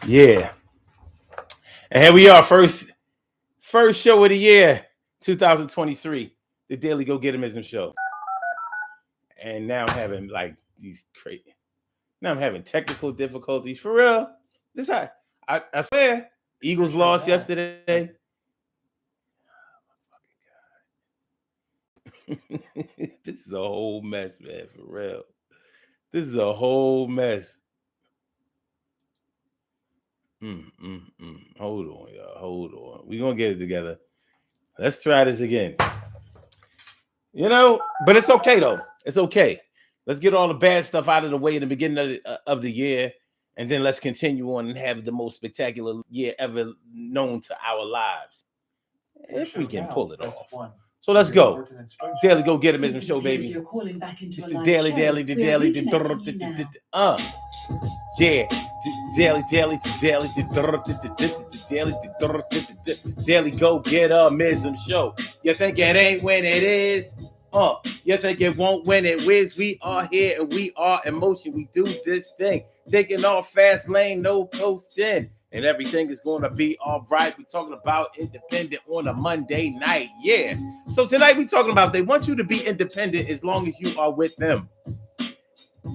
Yeah. And here we are, first show of the year, 2023, the Daily Go Getimism show. And now I'm having like these crazy. Now I'm having technical difficulties for real. This I swear, Eagles lost yesterday. This is a whole mess, man. For real, this is a whole mess. Hold on, y'all. Hold on. We're gonna get it together. Let's try this again. But it's okay though. It's okay. Let's get all the bad stuff out of the way in the beginning of the year, and then let's continue on and have the most spectacular year ever known to our lives, if we can pull it off. So let's go. Daily Go Getimism show, baby. It's the daily, yeah, daily go get a mism show. You think it ain't when it is? You think it won't when it whiz? We are here and we are in motion. We do this thing, taking off fast lane, no coasting, and everything is going to be all right. We're talking about independent on a Monday night, yeah. So tonight we're talking about they want you to be independent as long as you are with them.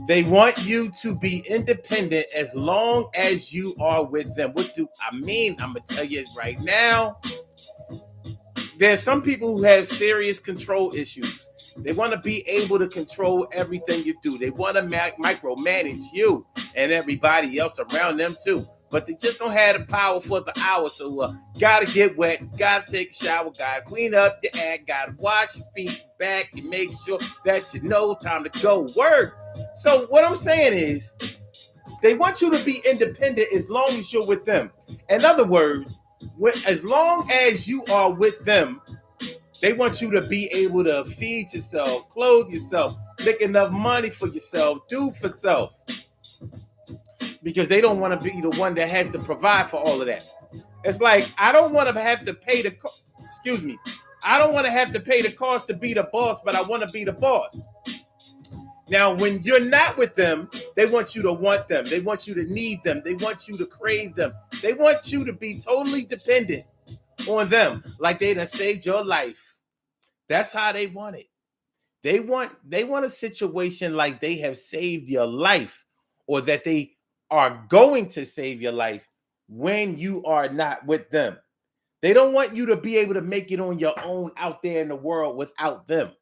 They want you to be independent as long as you are with them. What do I mean? I'm going to tell you right now. There's some people who have serious control issues. They want to be able to control everything you do. They want to micromanage you and everybody else around them too. But they just don't have the power for the hour. So gotta get wet, gotta take a shower, gotta clean up your act, gotta wash your feet back and make sure that you know time to go work. So what I'm saying is they want you to be independent as long as you're with them. In other words, as long as you are with them, they want you to be able to feed yourself, clothe yourself, make enough money for yourself, do for self. Because they don't want to be the one that has to provide for all of that. It's like, I don't want to have to pay I don't want to have to pay the cost to be the boss, but I want to be the boss. Now, when you're not with them, they want you to want them. They want you to need them. They want you to crave them. They want you to be totally dependent on them, like they done saved your life. That's how they want it. They want a situation like they have saved your life, or that they are going to save your life when you are not with them. They don't want you to be able to make it on your own out there in the world without them.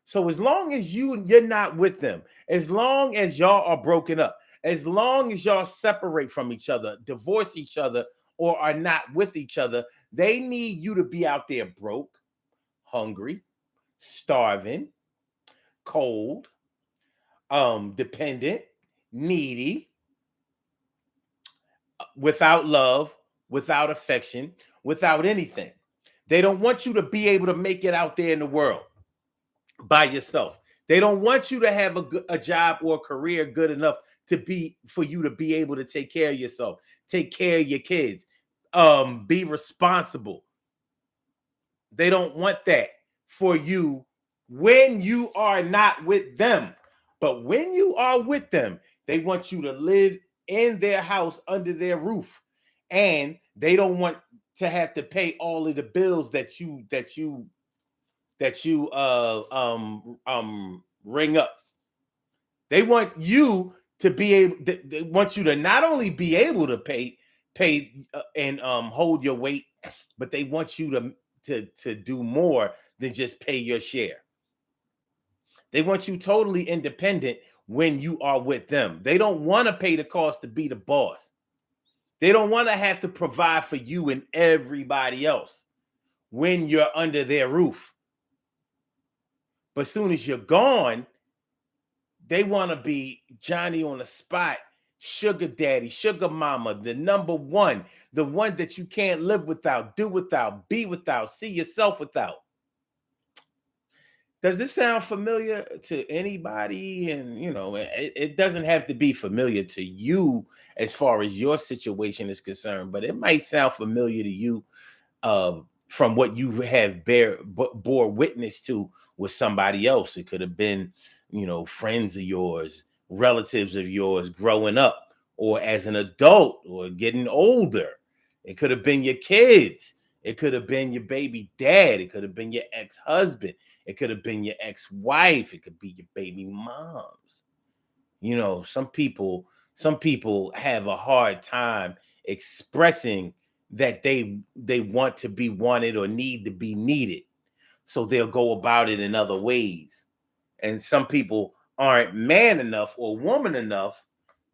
So as long as you're not with them, as long as y'all are broken up, as long as y'all separate from each other, divorce each other, or are not with each other, they need you to be out there broke, hungry, starving, cold, dependent, needy, without love, without affection, without anything. They don't want you to be able to make it out there in the world by yourself. They don't want you to have a job or a career good enough for you to be able to take care of yourself, take care of your kids, be responsible. They don't want that for you when you are not with them. But when you are with them, they want you to live in their house under their roof, and they don't want to have to pay all of the bills that you ring up. They want you to be able. They want you to not only be able to pay and hold your weight, but they want you to do more than just pay your share. They want you totally independent when you are with them. They don't want to pay the cost to be the boss. They don't want to have to provide for you and everybody else when you're under their roof. But as soon as you're gone, they want to be Johnny on the spot, sugar daddy, sugar mama, the number one, the one that you can't live without, do without, be without, see yourself without. Does this sound familiar to anybody? And, it doesn't have to be familiar to you as far as your situation is concerned, but it might sound familiar to you from what you have bore witness to with somebody else. It could have been, friends of yours, relatives of yours growing up, or as an adult or getting older. It could have been your kids. It could have been your baby dad. It could have been your ex-husband. It could have been your ex-wife. It could be your baby moms. You know, some people have a hard time expressing that they want to be wanted or need to be needed. So they'll go about it in other ways. And some people aren't man enough or woman enough.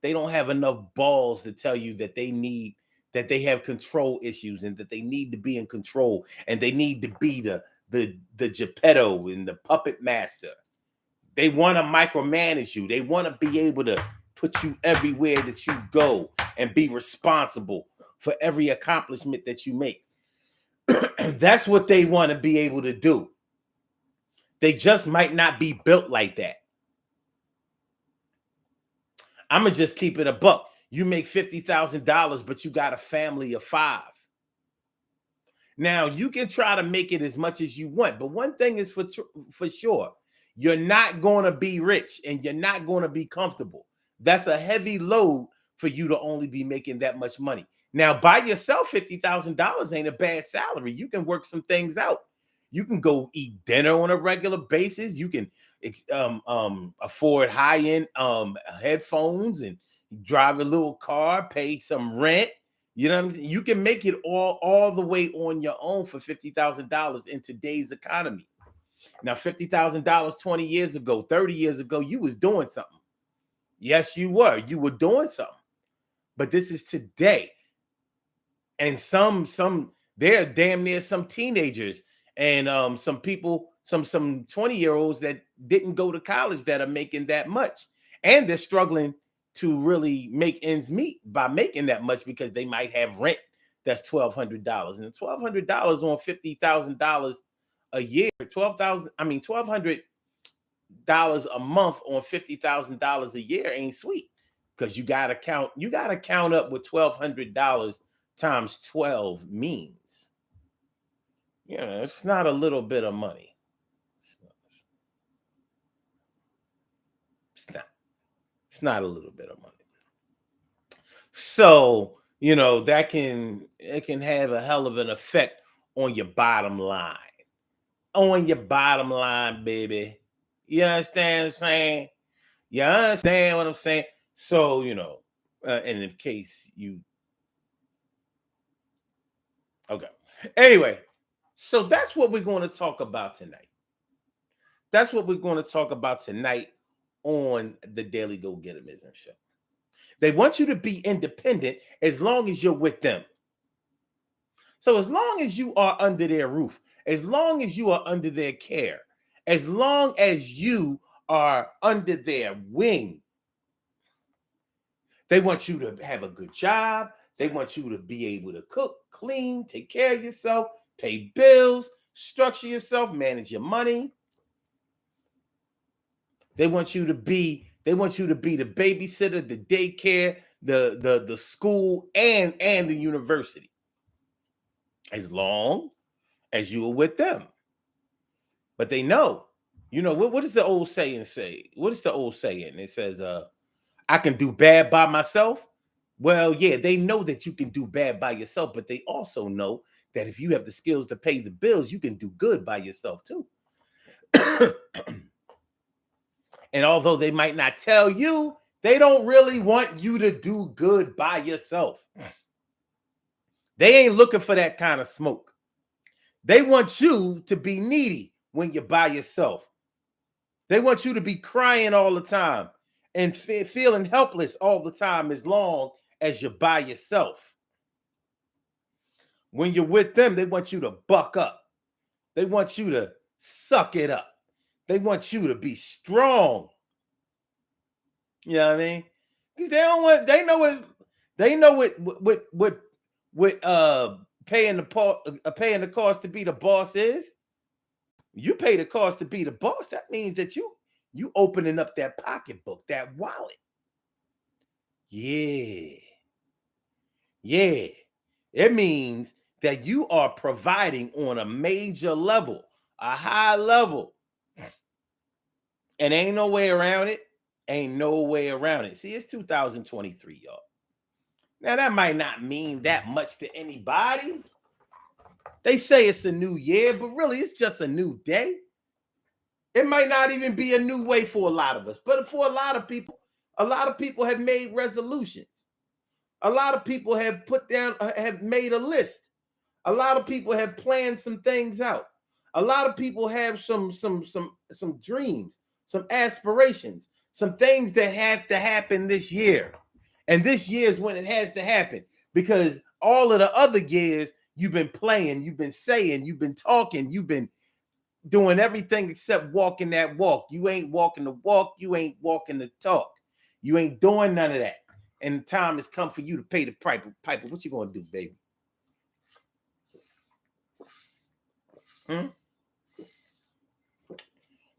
They don't have enough balls to tell you that they have control issues and that they need to be in control and they need to be the Geppetto and the puppet master. They want to micromanage you. They want to be able to put you everywhere that you go and be responsible for every accomplishment that you make. That's what they want to be able to do. They just might not be built like that. I'm going to just keep it a buck. You make $50,000, but you got a family of 5. Now, you can try to make it as much as you want, but one thing is for sure, you're not going to be rich and you're not going to be comfortable. That's a heavy load for you to only be making that much money. Now, by yourself, $50,000 ain't a bad salary. You can work some things out. You can go eat dinner on a regular basis. You can afford high-end headphones and drive a little car, pay some rent. You know what I'm saying? You can make it all the way on your own for $50,000 in today's economy. Now, $50,000 20 years ago, 30 years ago, you was doing something. Yes, you were. You were doing something. But this is today. And they're damn near some teenagers and some people, some 20-year-olds that didn't go to college that are making that much. And they're struggling to really make ends meet by making that much because they might have rent that's $1,200. And $1,200 on $50,000 a year, $1,200 a month on $50,000 a year ain't sweet, because you gotta count up what $1,200 times 12 means. Yeah, it's not a little bit of money. It's not a little bit of money. So, you know, it can have a hell of an effect on your bottom line. On your bottom line, baby. You understand what I'm saying? You understand what I'm saying? So, you know, and in case you okay. Anyway, so that's what we're going to talk about tonight. That's what we're going to talk about tonight on the Daily Go Getimism Show. They want you to be independent as long as you're with them. So as long as you are under their roof, as long as you are under their care, as long as you are under their wing, they want you to have a good job. They want you to be able to cook, clean, take care of yourself, pay bills, structure yourself, manage your money. They want you to be the babysitter, the daycare, the school, and the university. As long as you are with them. But they know, you know, what does the old saying say? What is the old saying? It says, I can do bad by myself. Well, yeah, they know that you can do bad by yourself, but they also know that if you have the skills to pay the bills, you can do good by yourself too. And although they might not tell you, they don't really want you to do good by yourself. They ain't looking for that kind of smoke. They want you to be needy when you're by yourself. They want you to be crying all the time and feeling helpless all the time as long as you're by yourself. When you're with them, they want you to buck up. They want you to suck it up. They want you to be strong. You know what I mean? Because they know what paying the cost to be the boss is. You pay the cost to be the boss. That means that you opening up that pocketbook, that wallet. Yeah. It means that you are providing on a major level, a high level. And ain't no way around it. Ain't no way around it. See, it's 2023, y'all. Now, that might not mean that much to anybody. They say it's a new year, but really it's just a new day. It might not even be a new way for a lot of us, but for a lot of people have made resolutions. A lot of people have have made a list. A lot of people have planned some things out. A lot of people have some dreams, some aspirations, some things that have to happen this year. And this year is when it has to happen, because all of the other years you've been playing, you've been saying, you've been talking, you've been doing everything except walking that walk. You ain't walking the walk, you ain't walking the talk. You ain't doing none of that. And the time has come for you to pay the piper. Piper, what you gonna do, baby?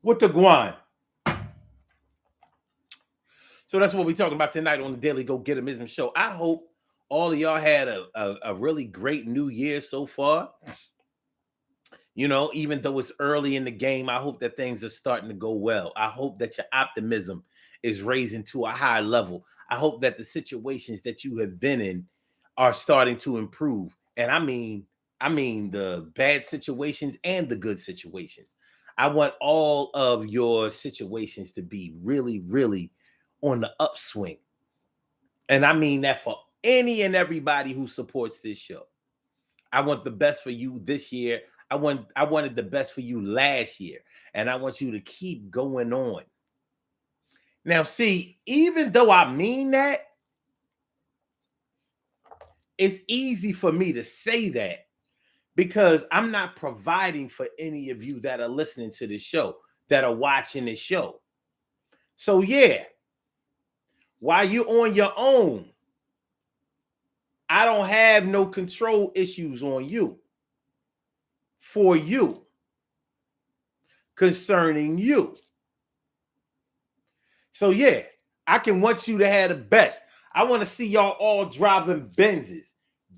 What the guan? So that's what we're talking about tonight on the Daily Go Get 'Emism show. I hope all of y'all had a really great new year so far. You know, even though it's early in the game, I hope that things are starting to go well. I hope that your optimism is raising to a high level. I hope that the situations that you have been in are starting to improve. And I mean the bad situations and the good situations. I want all of your situations to be really, really on the upswing. And I mean that for any and everybody who supports this show. I want the best for you this year. I wanted the best for you last year. And I want you to keep going on. Now, see, even though I mean that, it's easy for me to say that because I'm not providing for any of you that are listening to this show, that are watching this show. So, yeah, while you're on your own, I don't have no control issues on you, for you, concerning you. So, yeah, I can want you to have the best. I want to see y'all all driving Benzes,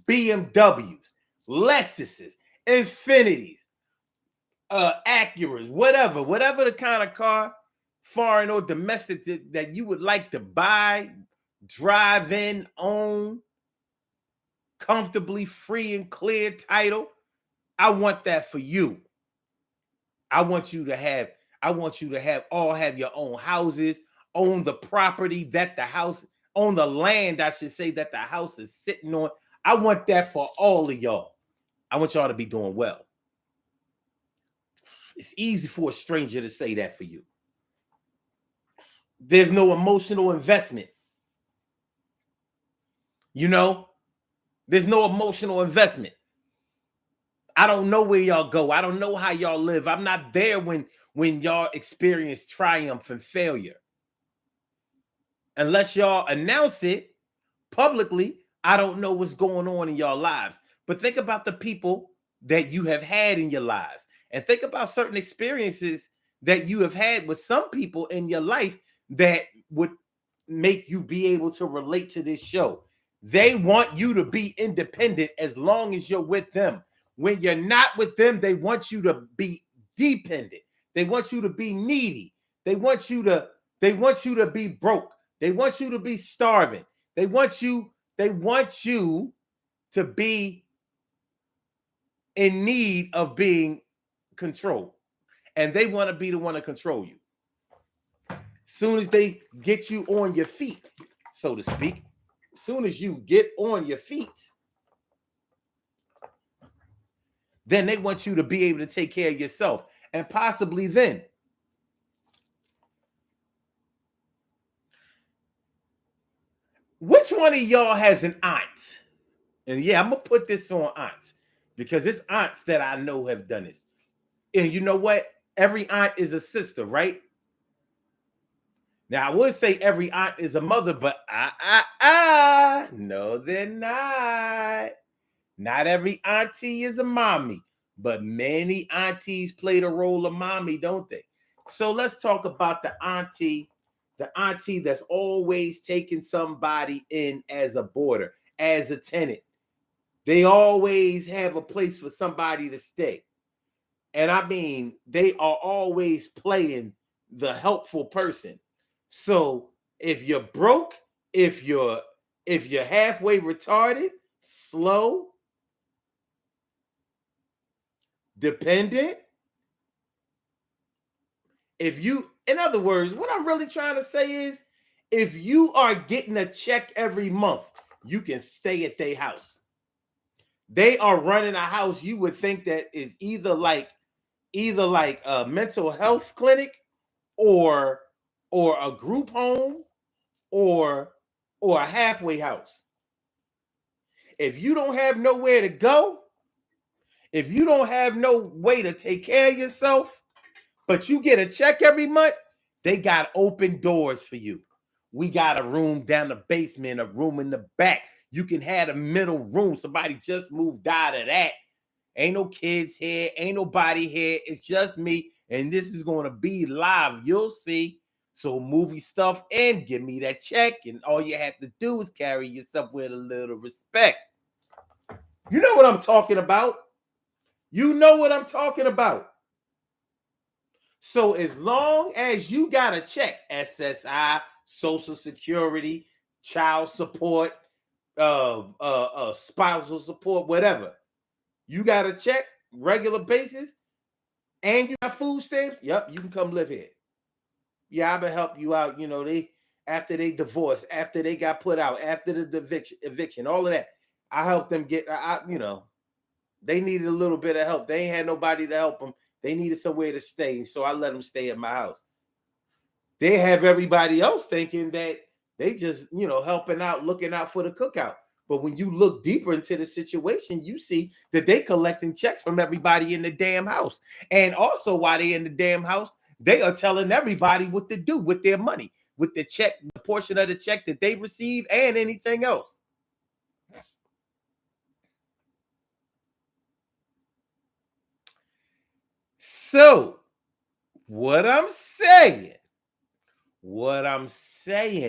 BMWs, Lexuses, Infinities, Acuras, whatever the kind of car, foreign or domestic, that you would like to buy, drive in, own, comfortably, free and clear title. I want that for you. I want you to have have your own houses, own the property that the house, own the land, I should say, that the house is sitting on. I want that for all of y'all. I want y'all to be doing well. It's easy for a stranger to say that for you. There's no emotional investment. You know, there's no emotional investment. I don't know where y'all go. I don't know how y'all live. I'm not there when y'all experience triumph and failure. Unless y'all announce it publicly, I don't know what's going on in y'all lives. But think about the people that you have had in your lives, and think about certain experiences that you have had with some people in your life that would make you be able to relate to this show. They want you to be independent as long as you're with them. When you're not with them, they want you to be dependent. They want you to be needy. They want you to be broke. They want you to be starving. They want you to be in need of being controlled. And they want to be the one to control you. Soon as they get you on your feet, so to speak, soon as you get on your feet, then they want you to be able to take care of yourself. And possibly then, which one of y'all has an aunt? And yeah, I'm going to put this on aunts, because it's aunts that I know have done this. And you know what? Every aunt is a sister, right? Now, I would say every aunt is a mother, but no, they're not. Not every auntie is a mommy, but many aunties play the role of mommy, don't they? So let's talk about the auntie that's always taking somebody in as a boarder, as a tenant. They always have a place for somebody to stay. And I mean, they are always playing the helpful person. So if you're broke, if you're If you're halfway retarded, slow, dependent, in other words, what I'm really trying to say is, if you are getting a check every month, you can stay at their house. They are running a house you would think that is either like a mental health clinic or a group home or a halfway house. If you don't have nowhere to go, if you don't have no way to take care of yourself, but you get a check every month, they got open doors for you. We got a room down the basement, a room in the back. You can have a middle room. Somebody just moved out of that. Ain't no kids here. Ain't nobody here. It's just me. And this is going to be live. You'll see. So movie stuff and give me that check. And all you have to do is carry yourself with a little respect. You know what I'm talking about. You know what I'm talking about. So as long as you got a check, SSI, Social Security, child support, spousal support, whatever, you got a check, regular basis, and you got food stamps, yep, you can come live here. Yeah, I been help you out. You know, after they divorced, after they got put out, after the eviction, all of that. I helped them get, they needed a little bit of help. They ain't had nobody to help them. They needed somewhere to stay, so I let them stay at my house. They have everybody else thinking that they just, helping out, looking out for the cookout. But when you look deeper into the situation, you see that they collecting checks from everybody in the damn house. And also while they in the damn house, they are telling everybody what to do with their money, with the check, the portion of the check that they receive and anything else. So what I'm saying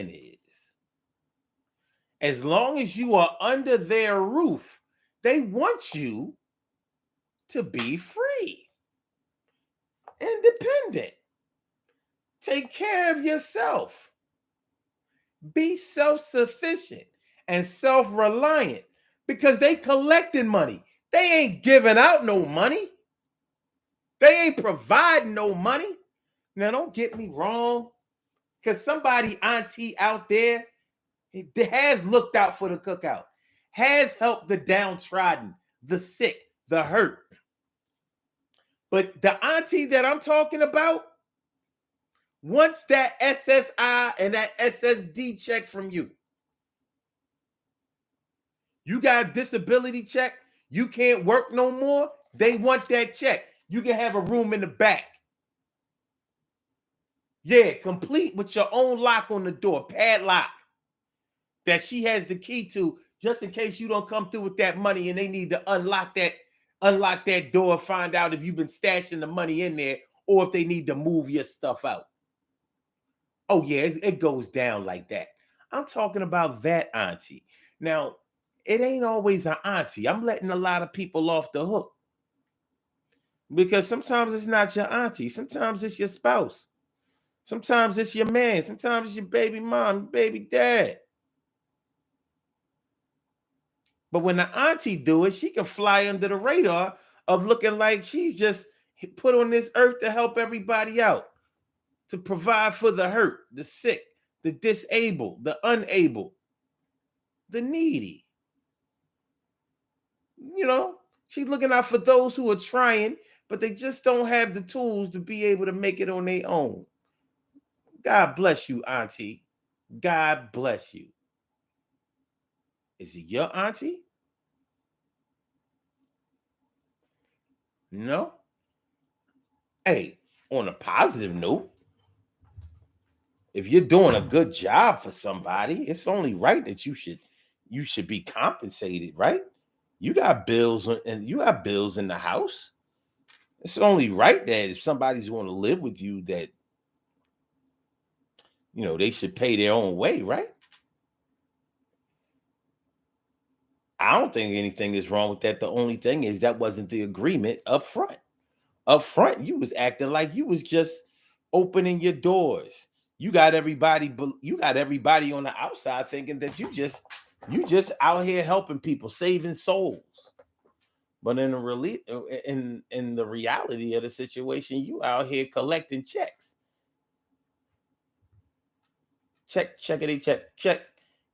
is, as long as you are under their roof, they want you to be free, independent, take care of yourself, be self-sufficient and self-reliant, because they collecting money. They ain't giving out no money. They ain't providing no money. Now, don't get me wrong, because somebody auntie out there has looked out for the cookout, has helped the downtrodden, the sick, the hurt. But the auntie that I'm talking about wants that SSI and that SSD check from you. You got a disability check, you can't work no more, they want that check. You can have a room in the back. Yeah, complete with your own lock on the door, padlock, that she has the key to, just in case you don't come through with that money and they need to unlock that door, find out if you've been stashing the money in there or if they need to move your stuff out. Oh yeah, it goes down like that. I'm talking about that auntie. Now, it ain't always an auntie. I'm letting a lot of people off the hook, because sometimes it's not your auntie. Sometimes it's your spouse. Sometimes it's your man. Sometimes it's your baby mom, baby dad. But when the auntie do it, she can fly under the radar of looking like she's just put on this earth to help everybody out, to provide for the hurt, the sick, the disabled, the unable, the needy. She's looking out for those who are trying, but they just don't have the tools to be able to make it on their own. God bless you, auntie. God bless you. Is it your auntie? No. Hey, on a positive note, if you're doing a good job for somebody, it's only right that you should be compensated, right? You got bills and you have bills in the house. It's only right that if somebody's going to live with you, that they should pay their own way, right? I don't think anything is wrong with that. The only thing is that wasn't the agreement up front. Up front, you was acting like you was just opening your doors. You got everybody on the outside thinking that you just You just out here helping people, saving souls. But in the reality of the situation, you out here collecting checks. Check,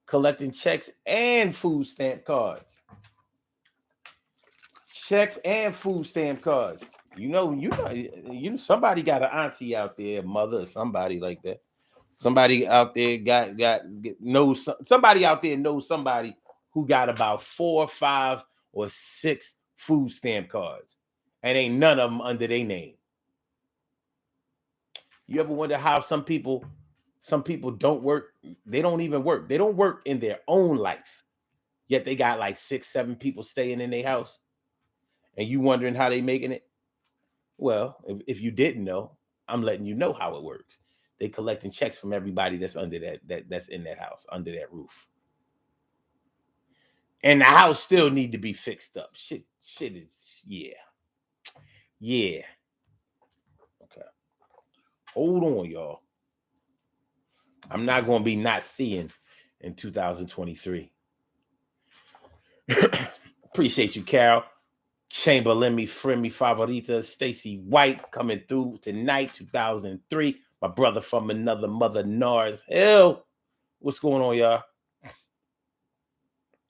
collecting checks and food stamp cards. Checks and food stamp cards. Somebody got an auntie out there, mother, or somebody like that. Somebody out there knows somebody out there knows somebody who got about 4, 5, or 6 food stamp cards, and ain't none of them under their name. You ever wonder how some people don't work? They don't even work. They don't work in their own life, yet they got like 6, 7 people staying in their house, and you wondering how they making it. Well, if you didn't know, I'm letting you know how it works. They collecting checks from everybody that's under that's in that house, under that roof. And the house still need to be fixed up. Shit is, yeah. Okay. Hold on, y'all. I'm not going to be not seeing in 2023. Appreciate you, Carol. Chamberlain, mi favorita, Stacy White coming through tonight, 2003. My brother from another mother, Nars Hill. What's going on, y'all?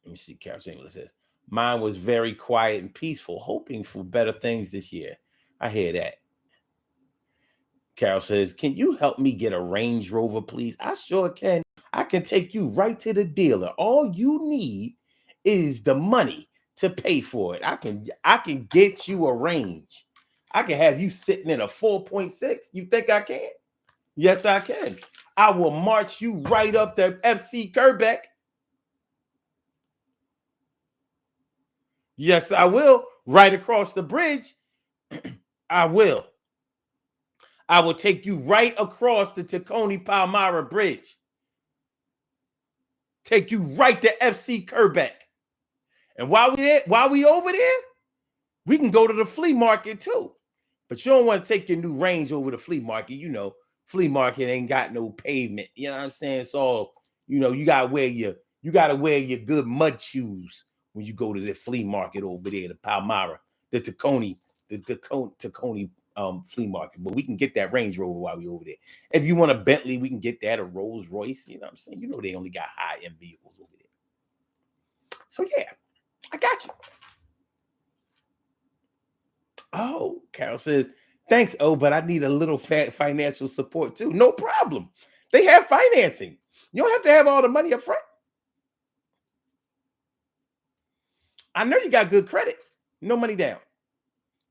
Let me see. Carol Chamberlain says, mine was very quiet and peaceful, hoping for better things this year. I hear that. Carol says, can you help me get a Range Rover, please? I sure can. I can take you right to the dealer. All you need is the money to pay for it. I can get you a Range. I can have you sitting in a 4.6. You think I can? Yes, I can. I will march you right up to FC Kerbeck. Yes, I will. Right across the bridge. I will. I will take you right across the Tacony Palmyra Bridge. Take you right to FC Kerbeck. And while we over there, we can go to the flea market too. But you don't want to take your new Range over the flea market. You know, flea market ain't got no pavement. You know what I'm saying? So, you gotta wear your good mud shoes when you go to the flea market over there, the Palmyra, the Tacony flea market. But we can get that Range Rover while we over there. If you want a Bentley, we can get that, a Rolls Royce. You know what I'm saying? They only got high-end vehicles over there. So yeah, I got you. Oh, Carol says, thanks, but I need a little financial support too. No problem. They have financing. You don't have to have all the money up front. I know you got good credit. No money down.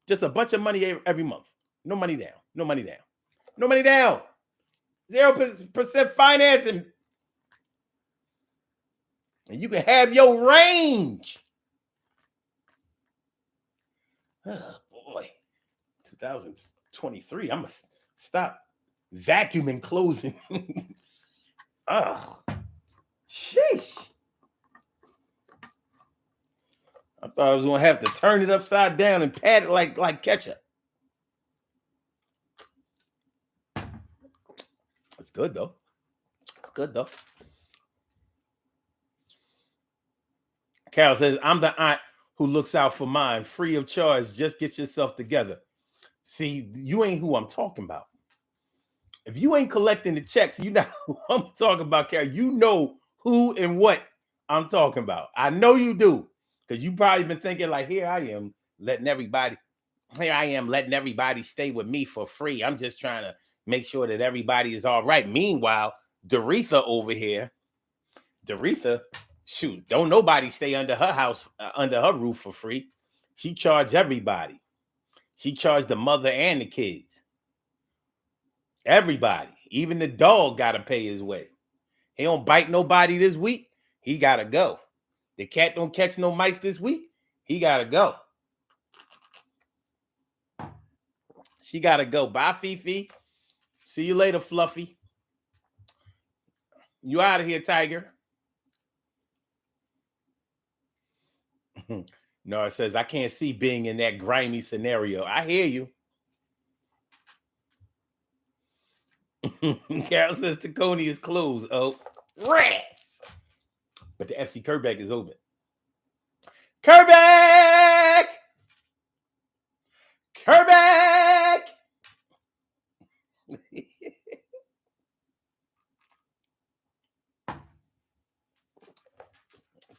Just a bunch of money every month. No money down. No money down. No money down. 0% financing. And you can have your Range. Oh, boy. 2023. I'm going to stop vacuuming closing. Oh, sheesh. I thought I was going to have to turn it upside down and pat it like ketchup. It's good, though. Carol says, I'm the aunt who looks out for mine, free of charge. Just get yourself together. See, you ain't who I'm talking about. If you ain't collecting the checks, you know who I'm talking about, Carol. You know who and what I'm talking about. I know you do, because you probably been thinking like, here I am letting everybody stay with me for free. I'm just trying to make sure that everybody is all right. Meanwhile, Doretha over here, shoot, don't nobody stay under her house, under her roof for free. She charged everybody. She charged the mother and the kids. Everybody, even the dog, got to pay his way. He don't bite nobody this week. He got to go. The cat don't catch no mice this week. He got to go. She got to go. Bye, Fifi. See you later, Fluffy. You out of here, Tiger. No, it says, I can't see being in that grimy scenario. I hear you. Carol says Tacony is closed. Oh, rats. but the FC Kerbeck is open. Kerbeck! Kerbeck!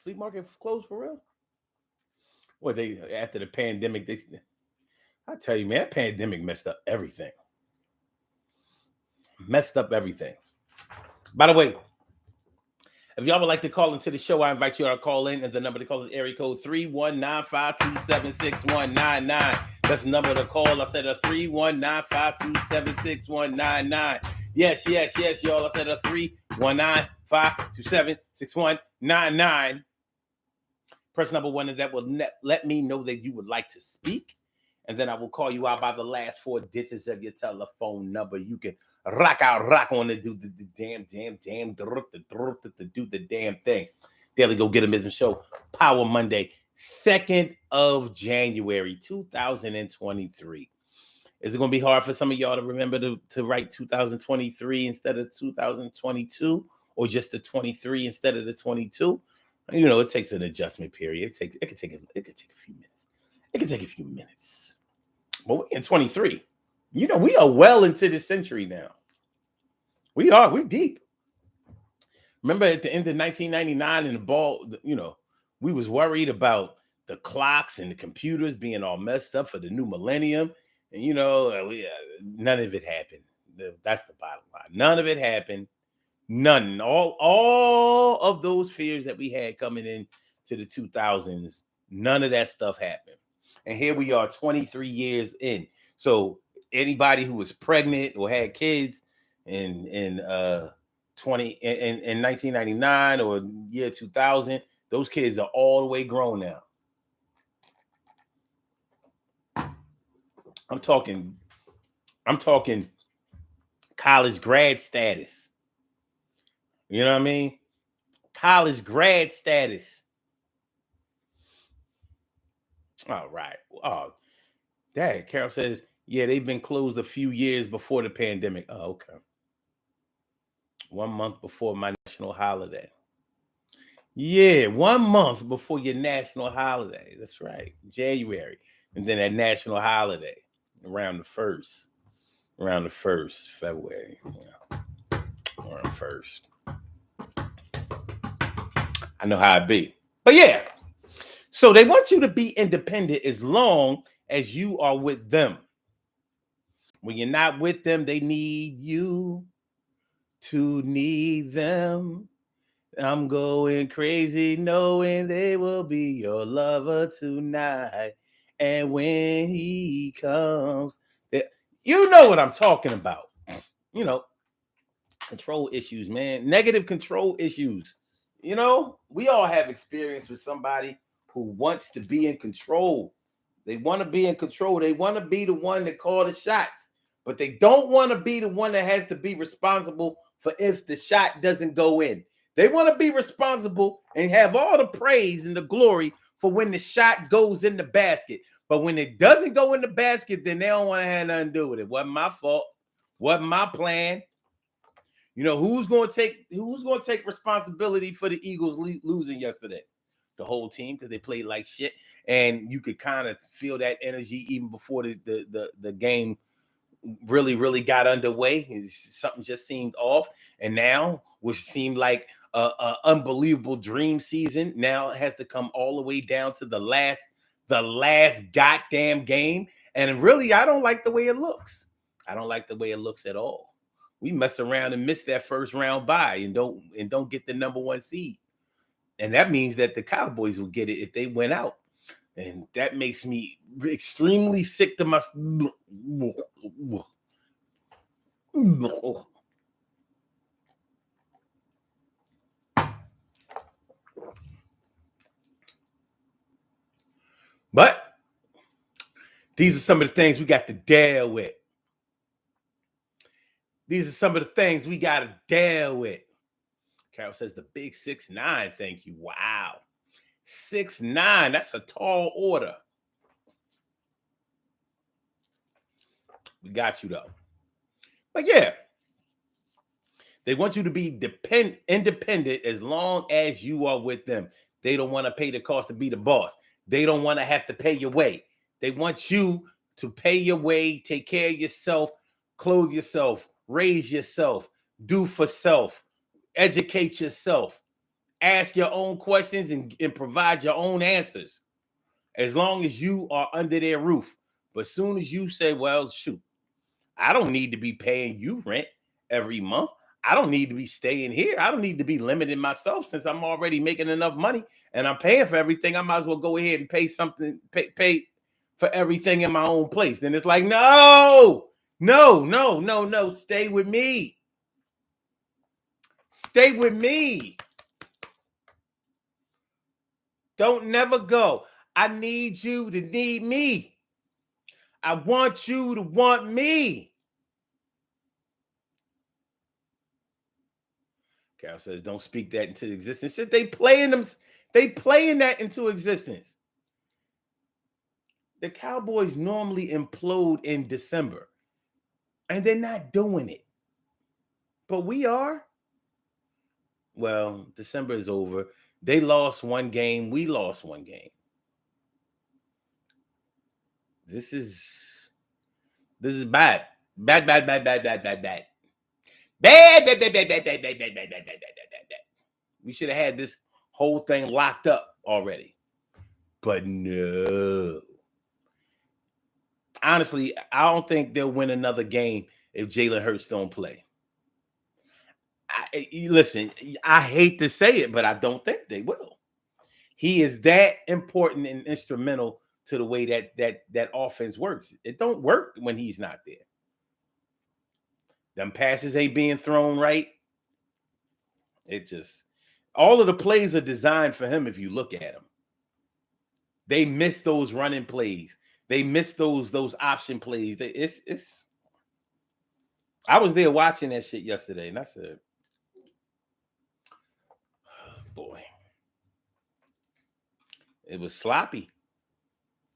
Flea market closed for real? Well, they after the pandemic, I tell you, man, that pandemic messed up everything. Messed up everything. By the way, if y'all would like to call into the show, I invite you all to call in, and the number to call is area code 319-527-6199. That's the number to call. I said a 319-527-6199. Yes, y'all. I said a 319-527-6199. Press number 1, and that will let me know that you would like to speak. And then I will call you out by the last 4 digits of your telephone number. You can rock on to do the damn, do the damn thing. Daily Go Get 'Em Show, Power Monday, 2nd of January, 2023. Is it going to be hard for some of y'all to remember to write 2023 instead of 2022, or just the 23 instead of the 22? You know, it takes an adjustment period. It could take a few minutes. It could take a few minutes. But we're in 23. You know, we are well into the century now. We're deep. Remember at the end of 1999 and the ball, you know, we was worried about the clocks and the computers being all messed up for the new millennium. And, you know, none of it happened. That's the bottom line. None of it happened. None. All of those fears that we had coming in to the 2000s, none of that stuff happened. And here we are 23 years in. So anybody who was pregnant or had kids in 1999 or year 2000, those kids are all the way grown now. I'm talking college grad status. You know what I mean? College grad status. All right. Oh, Dad, Carol says, yeah, they've been closed a few years before the pandemic. Oh, okay. 1 month before my national holiday. Yeah, 1 month before your national holiday. That's right. January. And then that national holiday around the 1st. Around the 1st, February. Yeah. Around the 1st. I know how it be. But yeah. So they want you to be independent as long as you are with them. When you're not with them, they need you to need them. I'm going crazy knowing they will be your lover tonight. And when he comes, you know what I'm talking about. You know, control issues, man. Negative control issues. You know, we all have experience with somebody who wants to be in control. They want to be in control. They want to be the one that call the shots, but they don't want to be the one that has to be responsible for if the shot doesn't go in. They want to be responsible and have all the praise and the glory for when the shot goes in the basket. But when it doesn't go in the basket, then they don't want to have nothing to do with it. Wasn't my fault. Wasn't my plan. You know, who's going to take responsibility for the Eagles losing yesterday? The whole team, because they played like shit. And you could kind of feel that energy even before the game really got underway. Something just seemed off. And now, which seemed like a unbelievable dream season, now it has to come all the way down to the last goddamn game. And really, I don't like the way it looks. I don't like the way it looks at all. We mess around and miss that first round bye and don't get the number 1 seed. And that means that the Cowboys will get it if they went out. And that makes me extremely sick to my... But these are some of the things we got to deal with. These are some of the things we got to deal with. Carol says the big 6'9". Thank you. Wow. 6'9". That's a tall order. We got you though. But yeah, They want you to be independent as long as you are with them. They don't want to pay the cost to be the boss. They don't want to have to pay your way. They want you to pay your way, take care of yourself, clothe yourself, raise yourself, do for self, educate yourself, ask your own questions and provide your own answers as long as you are under their roof. But as soon as you say, well, shoot, I don't need to be paying you rent every month. I don't need to be staying here. I don't need to be limiting myself since I'm already making enough money and I'm paying for everything. I might as well go ahead and pay something, pay for everything in my own place. Then it's like, no, no, no, no, no. Stay with me. Stay with me. Don't never go. I need you to need me. I want you to want me. Carol says, don't speak that into existence. They playing that into existence. The Cowboys normally implode in December, and they're not doing it. But we are. Well, December is over. They lost one game. We lost one game. This is bad. Bad. We should have had this whole thing locked up already. But no. Honestly, I don't think they'll win another game if Jalen Hurts don't play. Listen, I hate to say it, but I don't think they will. He is that important and instrumental to the way that offense works. It don't work when he's not there. Them passes ain't being thrown right. It just, all of the plays are designed for him if you look at them. They miss those running plays. They miss those option plays. It's I was there watching that shit yesterday, and I said, oh, boy. It was sloppy.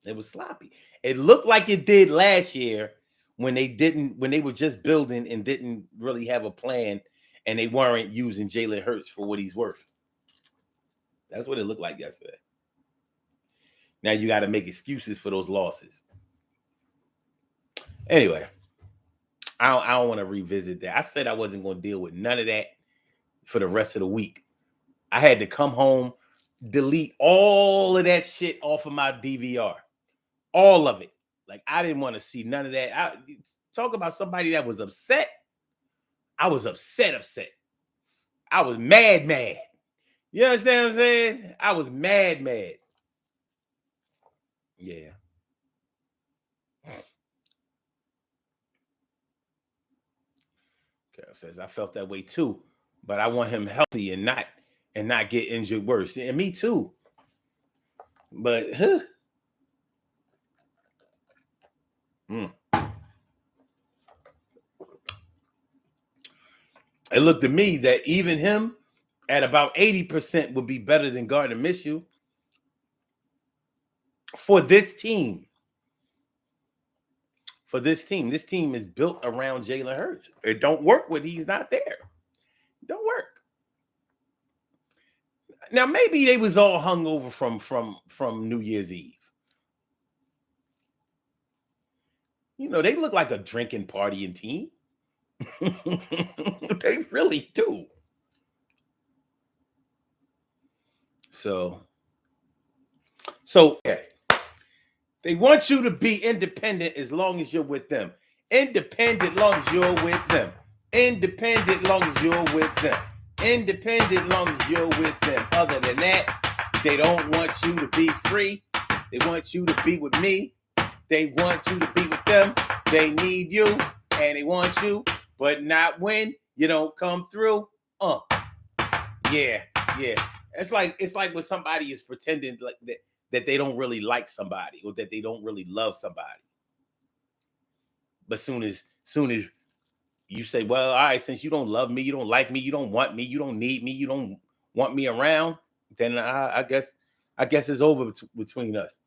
It was sloppy. It looked like it did last year when they were just building and didn't really have a plan and they weren't using Jalen Hurts for what he's worth. That's what it looked like yesterday. Now you got to make excuses for those losses. Anyway, I don't want to revisit that. I said I wasn't going to deal with none of that for the rest of the week. I had to come home, delete all of that shit off of my DVR. All of it. Like, I didn't want to see none of that. Talk about somebody that was upset. I was upset. I was mad. You understand what I'm saying? I was mad. Yeah. Carol says, I felt that way too, but I want him healthy and not get injured worse. And me too. But It looked to me that even him at about 80% would be better than Gardner Minshew for this team. This team is built around Jalen Hurts. It don't work when he's not there. It don't work. Now maybe they was all hungover from New Year's Eve. You know, they look like a drinking partying team. They really do. So yeah. They want you to be independent as long as you're with them. Independent long as you're with them. Independent long as you're with them. Independent long as you're with them. Other than that, they don't want you to be free. They want you to be with me. They want you to be with them. They need you and they want you, but not when you don't come through. Yeah. It's like when somebody is pretending like that they don't really like somebody or that they don't really love somebody. But soon as you say, well, all right, since you don't love me, you don't like me, you don't want me, you don't need me, you don't want me around, then I guess it's over between us.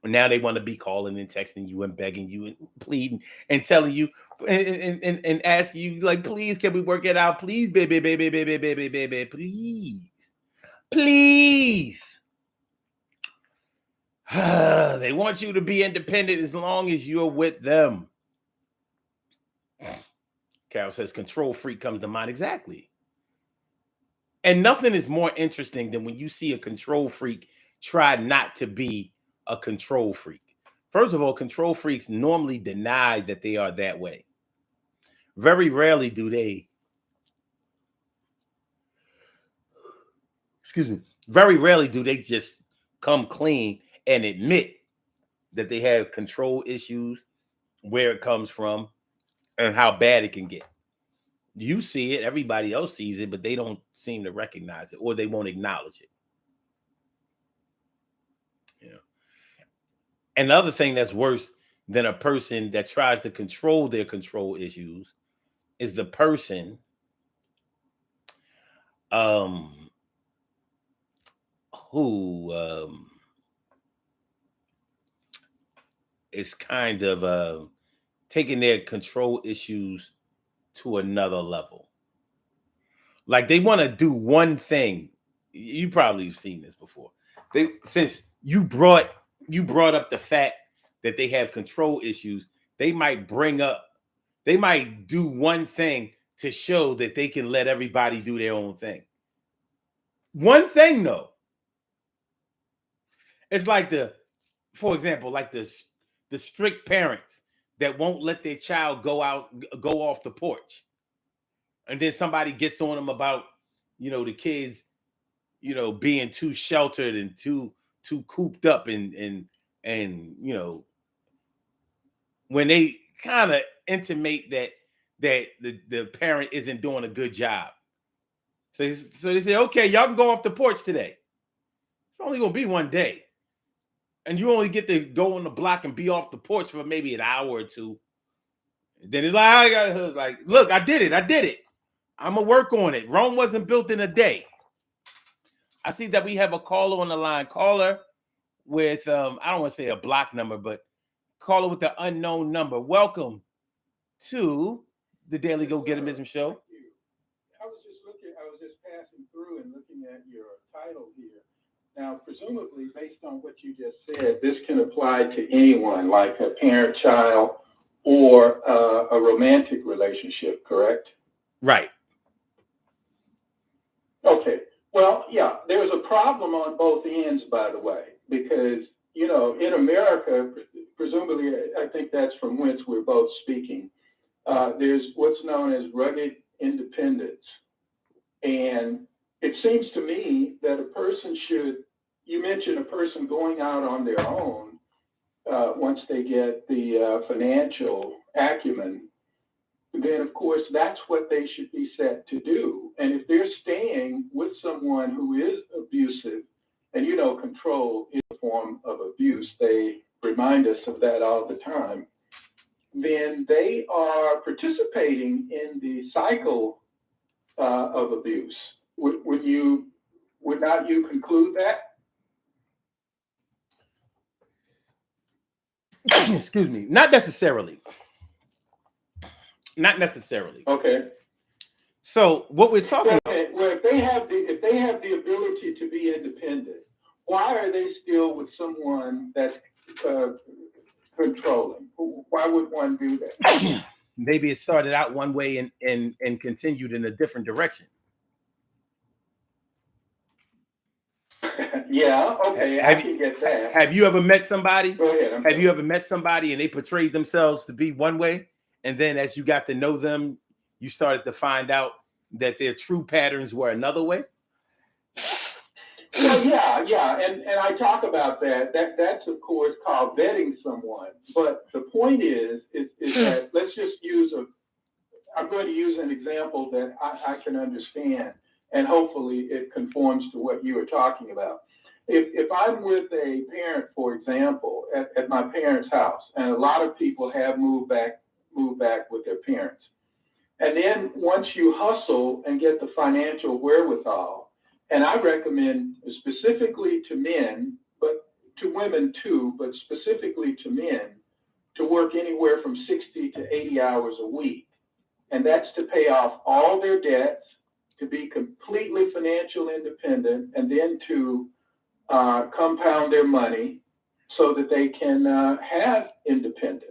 Now they want to be calling and texting you and begging you and pleading and telling you and asking you, like, please, can we work it out? Please, baby, baby, baby, baby, baby, please. Please. They want you to be independent as long as you're with them. Carol says control freak comes to mind. Exactly. And nothing is more interesting than when you see a control freak try not to be a control freak. First of all, control freaks normally deny that they are that way. Very rarely do they, very rarely do they just come clean and admit that they have control issues, where it comes from, and how bad it can get. You see it, everybody else sees it, but they don't seem to recognize it, or they won't acknowledge it. You know. Another thing that's worse than a person that tries to control their control issues is the person who is kind of taking their control issues to another level. Like they want to do one thing. You probably have seen this before. Since you brought up the fact that they have control issues, they might do one thing to show that they can let everybody do their own thing. One thing though. It's like for example, like the strict parents that won't let their child go off the porch. And then somebody gets on them about, the kids, being too sheltered and too cooped up and when they kind of intimate that the parent isn't doing a good job. So they say, okay, y'all can go off the porch today. It's only going to be one day. And you only get to go on the block and be off the porch for maybe an hour or two. Then it's like, look, I did it. I'm going to work on it. Rome wasn't built in a day. I see that we have a caller on the line. Caller with, I don't want to say a block number, but caller with the unknown number. Welcome to the Daily Go Getimism Show. I was just passing through and looking at your title here. Now, presumably, based on what you just said, this can apply to anyone, like a parent-child or a romantic relationship, correct? Right. Okay. Well, yeah, there's a problem on both ends, by the way, because, in America, presumably, I think that's from whence we're both speaking, there's what's known as rugged independence. And it seems to me that a person you mentioned a person going out on their own once they get the financial acumen, then of course that's what they should be set to do. And if they're staying with someone who is abusive, and control is a form of abuse, they remind us of that all the time, then they are participating in the cycle of abuse. Would not you conclude that? Excuse me. Not necessarily. Okay. So what we're talking about. Well, if they have the ability to be independent, why are they still with someone that's controlling? Why would one do that? Maybe it started out one way and continued in a different direction. Yeah, okay, I can get that. Have you ever met somebody? Go ahead. Have you ever met somebody and they portrayed themselves to be one way, and then as you got to know them, you started to find out that their true patterns were another way? Well, yeah, and I talk about that. That's of course called vetting someone. But the point is that let's just I'm going to use an example that I can understand, and hopefully it conforms to what you were talking about. If I'm with a parent, for example, at my parents' house, and a lot of people have moved back with their parents, and then once you hustle and get the financial wherewithal, and I recommend specifically to men, but to women too, but specifically to men, to work anywhere from 60 to 80 hours a week. And that's to pay off all their debts, to be completely financial independent, and then to compound their money so that they can have independence.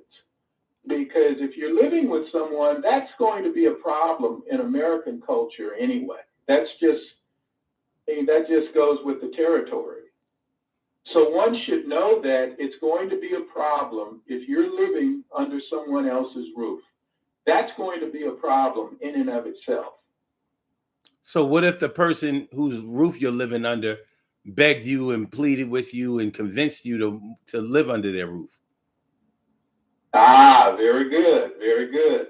Because if you're living with someone, that's going to be a problem in American culture anyway. That just goes with the territory. So one should know that it's going to be a problem if you're living under someone else's roof. That's going to be a problem in and of itself. So what if the person whose roof you're living under begged you and pleaded with you and convinced you to live under their roof? Ah, very good, very good.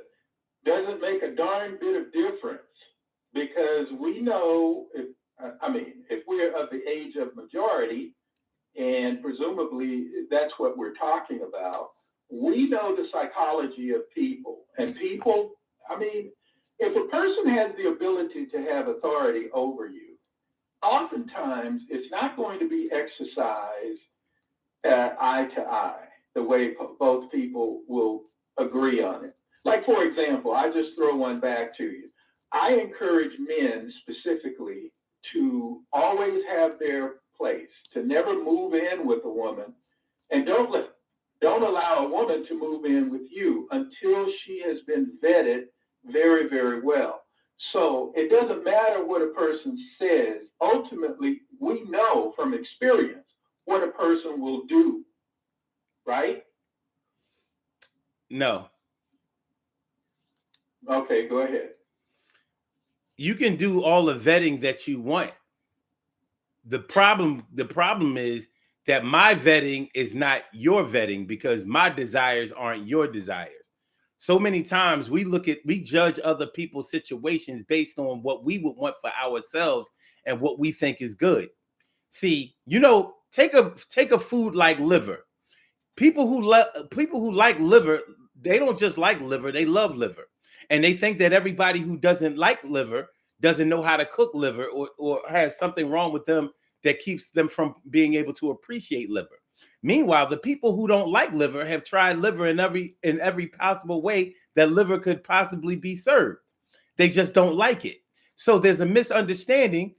Doesn't make a darn bit of difference, because we know, if we're of the age of majority, and presumably that's what we're talking about, we know the psychology of people. And people, if a person has the ability to have authority over you, oftentimes it's not going to be exercised eye to eye, the way both people will agree on it. Like, for example, I just throw one back to you. I encourage men specifically to always have their place, to never move in with a woman, and don't allow a woman to move in with you until she has been vetted very, very well. So it doesn't matter what a person says. Ultimately, we know from experience what a person will do, right? No. Okay, go ahead. You can do all the vetting that you want. The problem is that my vetting is not your vetting, because my desires aren't your desires. So many times we judge other people's situations based on what we would want for ourselves and what we think is good. See, take a food like liver. People who like liver, they don't just like liver, they love liver. And they think that everybody who doesn't like liver doesn't know how to cook liver, or has something wrong with them that keeps them from being able to appreciate liver. Meanwhile, the people who don't like liver have tried liver in every possible way that liver could possibly be served. They just don't like it. So there's a misunderstanding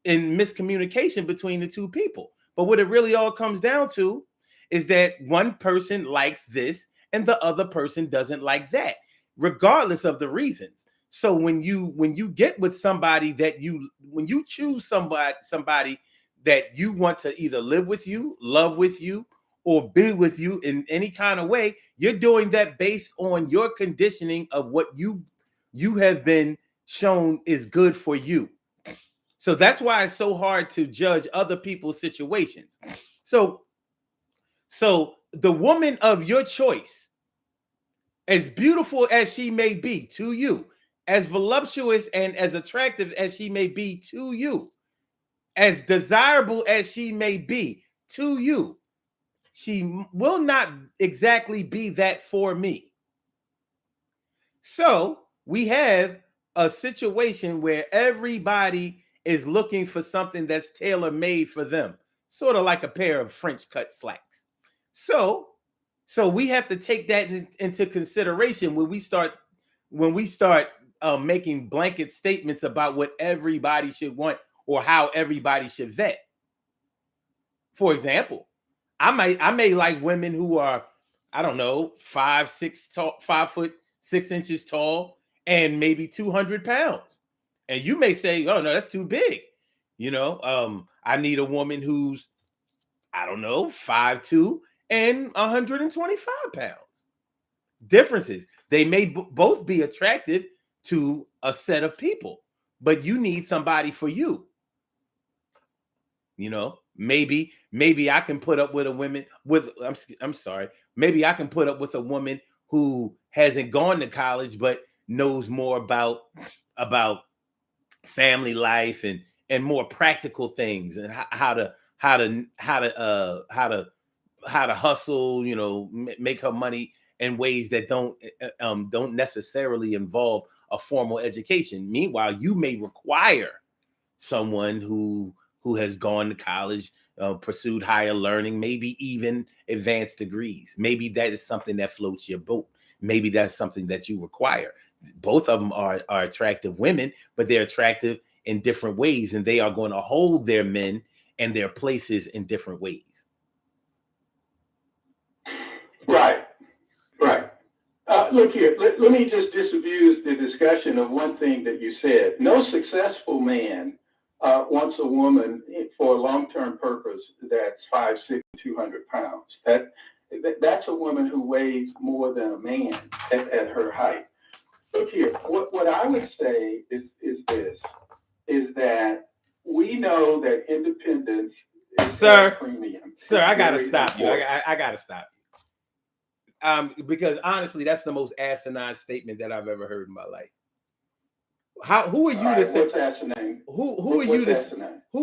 and miscommunication between the two people. But what it really all comes down to is that one person likes this and the other person doesn't like that, regardless of the reasons. So when you get with somebody when you choose somebody that you want to either live with you, love with you, or be with you in any kind of way, you're doing that based on your conditioning of what you have been shown is good for you. So that's why it's so hard to judge other people's situations. So the woman of your choice, as beautiful as she may be to you, as voluptuous and as attractive as she may be to you, as desirable as she may be to you, she will not exactly be that for me. So we have a situation where everybody is looking for something that's tailor-made for them, sort of like a pair of French cut slacks. So we have to take that into consideration when we start making blanket statements about what everybody should want or how everybody should vet. For example, I may like women who are, I don't know, 5 foot 6 inches tall and maybe 200 pounds. And you may say, oh no, that's too big. I need a woman who's, I don't know, 5'2" and 125 pounds. Differences. They may both be attractive to a set of people, but you need somebody for you. Maybe I can put up with a woman with, I'm sorry, maybe I can put up with a woman who hasn't gone to college but knows more about family life and more practical things, and how to hustle, make her money in ways that don't necessarily involve a formal education. Meanwhile, you may require someone who has gone to college, pursued higher learning, maybe even advanced degrees. Maybe that is something that floats your boat. Maybe that's something that you require. Both of them are attractive women, but they're attractive in different ways, and they are going to hold their men and their places in different ways. Right. Look here, let me just disabuse the discussion of one thing that you said. No successful man wants a woman for a long-term purpose that's 5'6", 200 pounds. That's a woman who weighs more than a man at her height. Look here, what I would say is that we know that independence is a premium. Sir, I gotta stop you. I gotta stop you. Because honestly, that's the most asinine statement that I've ever heard in my life. Who are you to say? What's asinine? Who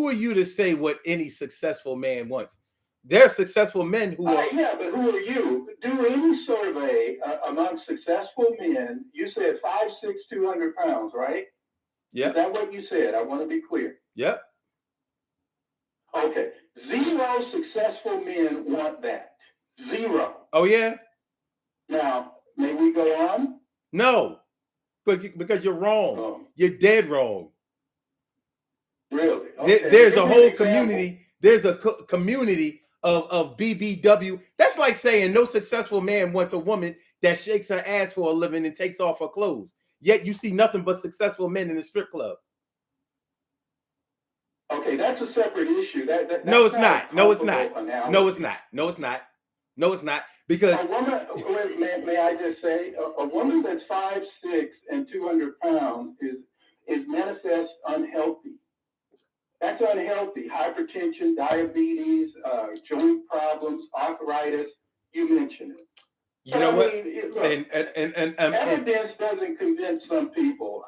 are you to say what any successful man wants? There are successful men who are. Yeah, but who are you? Do any survey among successful men. You said 5'6", 200 pounds, right? Yeah. Is that what you said? I want to be clear. Yep. Okay. 0 successful men want that. 0. Oh yeah. Now, may we go on? No, because you're wrong. Oh. You're dead wrong. Really? Okay. There's a whole community. There's a community of BBW. That's like saying no successful man wants a woman that shakes her ass for a living and takes off her clothes. Yet you see nothing but successful men in the strip club. Okay, that's a separate issue. No, it's not. No, it's not. No, it's not. No, it's not. No, it's not. Because a woman, may I just say, a woman that's 5'6" and 200 pounds is manifest unhealthy. That's unhealthy. Hypertension, diabetes, joint problems, arthritis. You mentioned it. You know what? Evidence doesn't convince some people.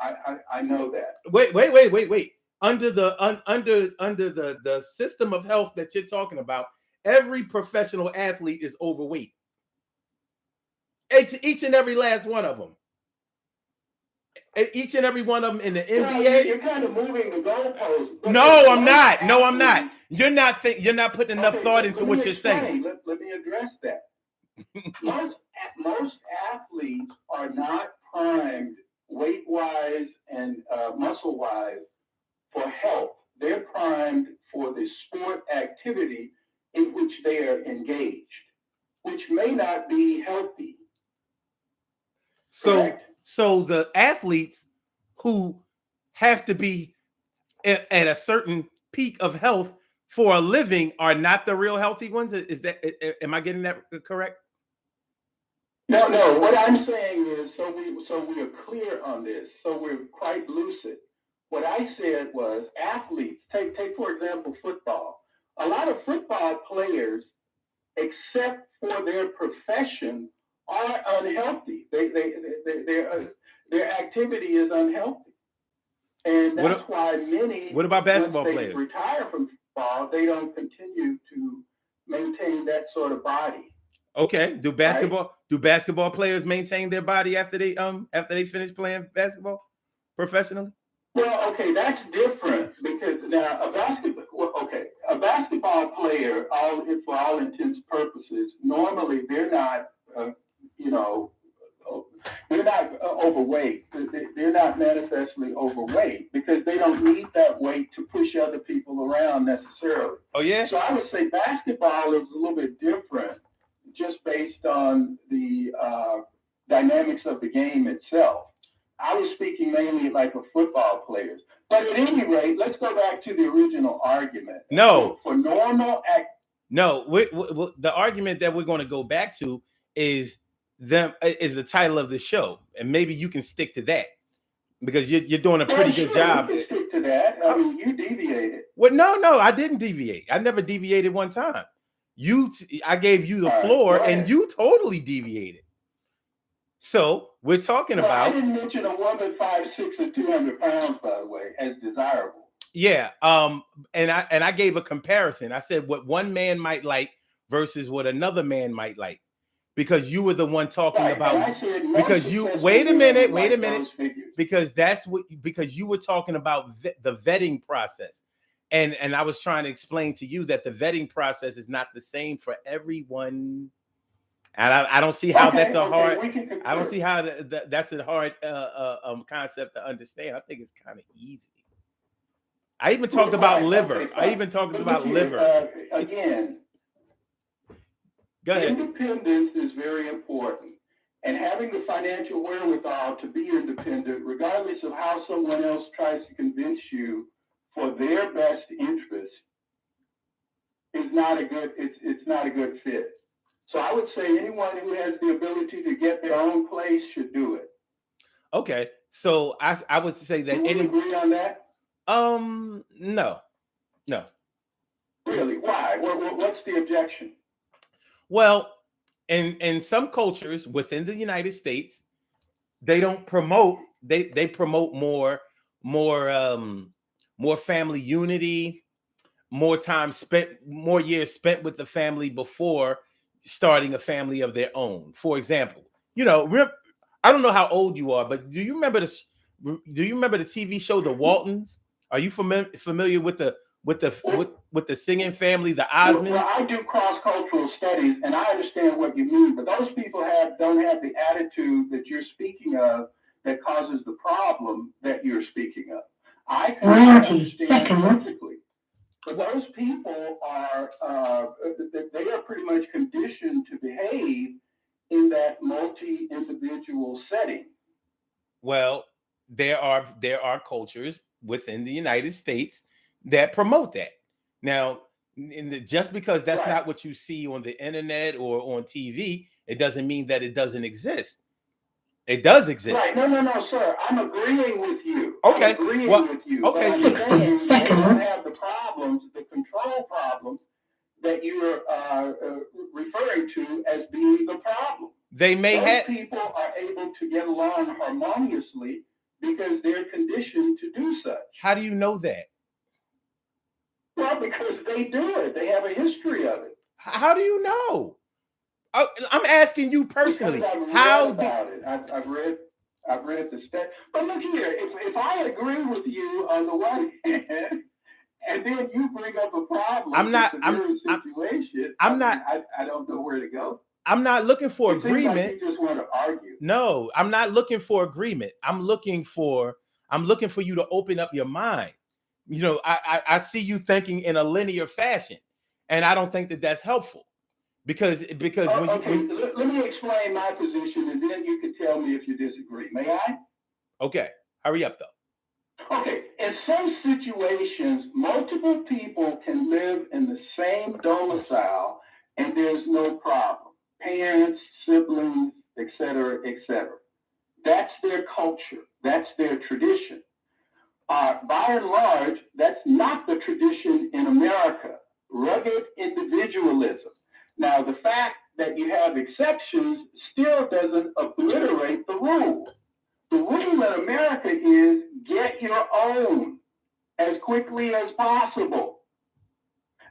I know that. Wait. Under the system of health that you're talking about, every professional athlete is overweight. Each and every last one of them. Each and every one of them in the NBA. You're kind of moving the goalposts. No, I'm not. No, I'm not. You're not putting enough thought into what you're saying. Let me address that. Most athletes are not primed weight-wise and muscle-wise for health. They're primed for the sport activity in which they are engaged, which may not be healthy. So the athletes who have to be at a certain peak of health for a living are not the real healthy ones. Am I getting that correct? No. What I'm saying is, so we are clear on this. So we're quite lucid. What I said was athletes. Take for example football. A lot of football players, except for their profession, are unhealthy. Their activity is unhealthy, and that's why many. What about basketball players? Retire from football, they don't continue to maintain that sort of body. Okay. Do basketball players maintain their body after they finish playing basketball professionally? Well, okay, that's different because now a basketball player, for all intents and purposes, normally they're not. They're not overweight. They're not manifestly overweight because they don't need that weight to push other people around necessarily. Oh, yeah? So I would say basketball is a little bit different just based on the dynamics of the game itself. I was speaking mainly like of football players. But at any rate, let's go back to the original argument. No. For normal the argument that we're going to go back to is the title of the show, and maybe you can stick to that because you're doing a pretty good job. You can stick to that. I mean, you deviated. Well, no, I didn't deviate. I never deviated one time. I gave you the floor, and you totally deviated. So we're talking about. I didn't mention a woman 5'6" and 200 pounds, by the way, as desirable. Yeah. And I gave a comparison. I said what one man might like versus what another man might like. Because you were the one talking about. Because you wait a minute. Because you were talking about the vetting process. And I was trying to explain to you that the vetting process is not the same for everyone. And I don't see how that's a hard. I don't see how that's a hard concept to understand. I think it's kind of easy. I even talked about liver. Okay, I even talked about liver. Again, Go ahead. independence is very important. And having the financial wherewithal to be independent, regardless of how someone else tries to convince you for their best interest, is not a good. It's not a good fit. So I would say anyone who has the ability to get their own place should do it. Okay, so I would say that. Do you agree on that? No. Really? Why? What's the objection? Well, in some cultures within the United States, they don't promote. They promote more family unity, more time spent, more years spent with the family before starting a family of their own. For example, I don't know how old you are, but do you remember the TV show The Waltons? Are you familiar with the singing family, the Osmonds? Well, I do cross-cultural studies, and I understand what you mean, but those people don't have the attitude that you're speaking of that causes the problem that you're speaking of. I can understand perfectly. But those people are they are pretty much conditioned to behave in that multi-individual setting. Well, there are cultures within the United States that promote that. Now, just because that's not what you see on the internet or on TV, it doesn't mean that it doesn't exist. It does exist. Right. No, sir. I'm agreeing with you. Okay. I'm agreeing with you. Okay. But I'm saying they don't have the problems, the control problems that you're referring to as being the problem. They may have. People are able to get along harmoniously because they're conditioned to do such. How do you know that? Well, because they do it. They have a history of it. How do you know? I'm asking you personally. I've read the stat. But look here, if I agree with you on the one hand, and then you bring up a problem, I don't know where to go. I'm not looking for agreement. Like you just want to argue. No, I'm not looking for agreement. I'm looking for you to open up your mind. I see you thinking in a linear fashion, and I don't think that that's helpful. Because let me explain my position, and then you can tell me if you disagree. May I? Okay, hurry up though. Okay, in some situations, multiple people can live in the same domicile, and there's no problem. Parents, siblings, etc., etc. That's their culture. That's their tradition. By and large, that's not the tradition in America. Rugged individualism. Now, the fact that you have exceptions still doesn't obliterate the rule. The rule in America is get your own as quickly as possible.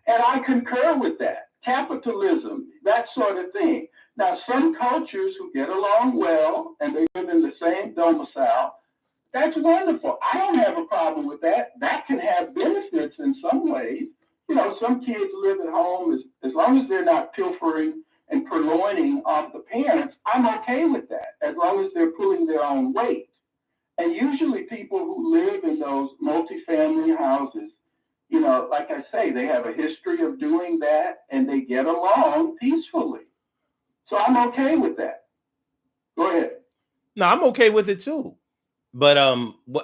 And I concur with that. Capitalism, that sort of thing. Now, some cultures who get along well and they live in the same domicile, that's wonderful. I don't have a problem with that. That can have benefits in some ways. Some kids live at home as long as they're not pilfering and purloining off the parents. I'm okay with that, as long as they're pulling their own weight. And usually people who live in those multifamily houses, like I say, they have a history of doing that and they get along peacefully. So I'm okay with that. Go ahead. No, I'm okay with it too. But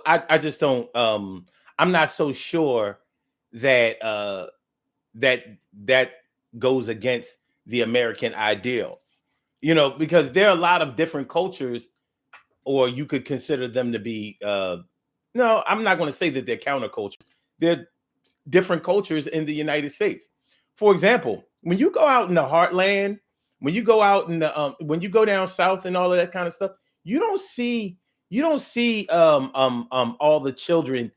I just don't I'm not so sure that that goes against the American ideal, because there are a lot of different cultures, or you could consider them to be no, I'm not going to say that they're counterculture. They're different cultures in the United States. For example, when you go out in the heartland, when you go out in the when you go down south and all of that kind of stuff, you don't see all the children,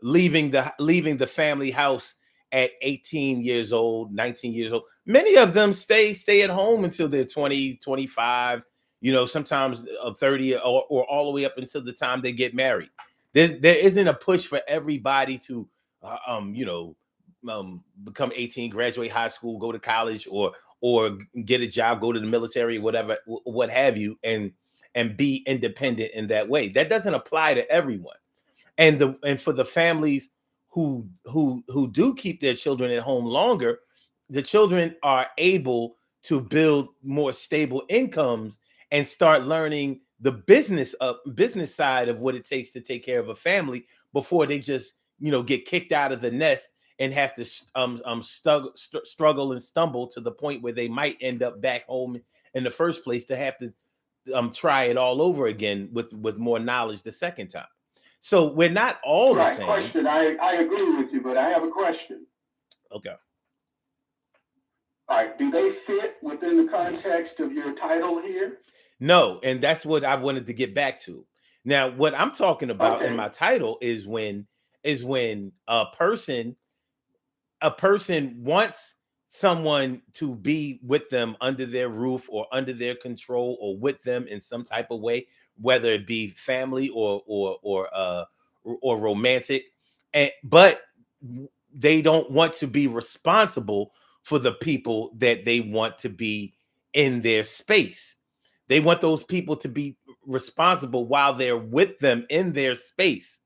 leaving the family house at 18 years old, 19 years old. Many of them stay at home until they're 20, 25, sometimes 30 or all the way up until the time they get married. There isn't a push for everybody to become 18, graduate high school, go to college, or get a job, go to the military, whatever, what have you, and be independent in that way. That doesn't apply to everyone. And for the families who do keep their children at home longer, the children are able to build more stable incomes and start learning the business side of what it takes to take care of a family before they just get kicked out of the nest and have to struggle and stumble to the point where they might end up back home in the first place to have to try it all over again with more knowledge the second time. So we're not all the same. Question. I agree with you, but I have a question. Okay. All right. Do they fit within the context of your title here? No, and that's what I wanted to get back to. Now, what I'm talking about in my title is when a person wants someone to be with them under their roof or under their control or with them in some type of way, whether it be family or romantic, but they don't want to be responsible for the people that they want to be in their space. They want those people to be responsible while they're with them in their space.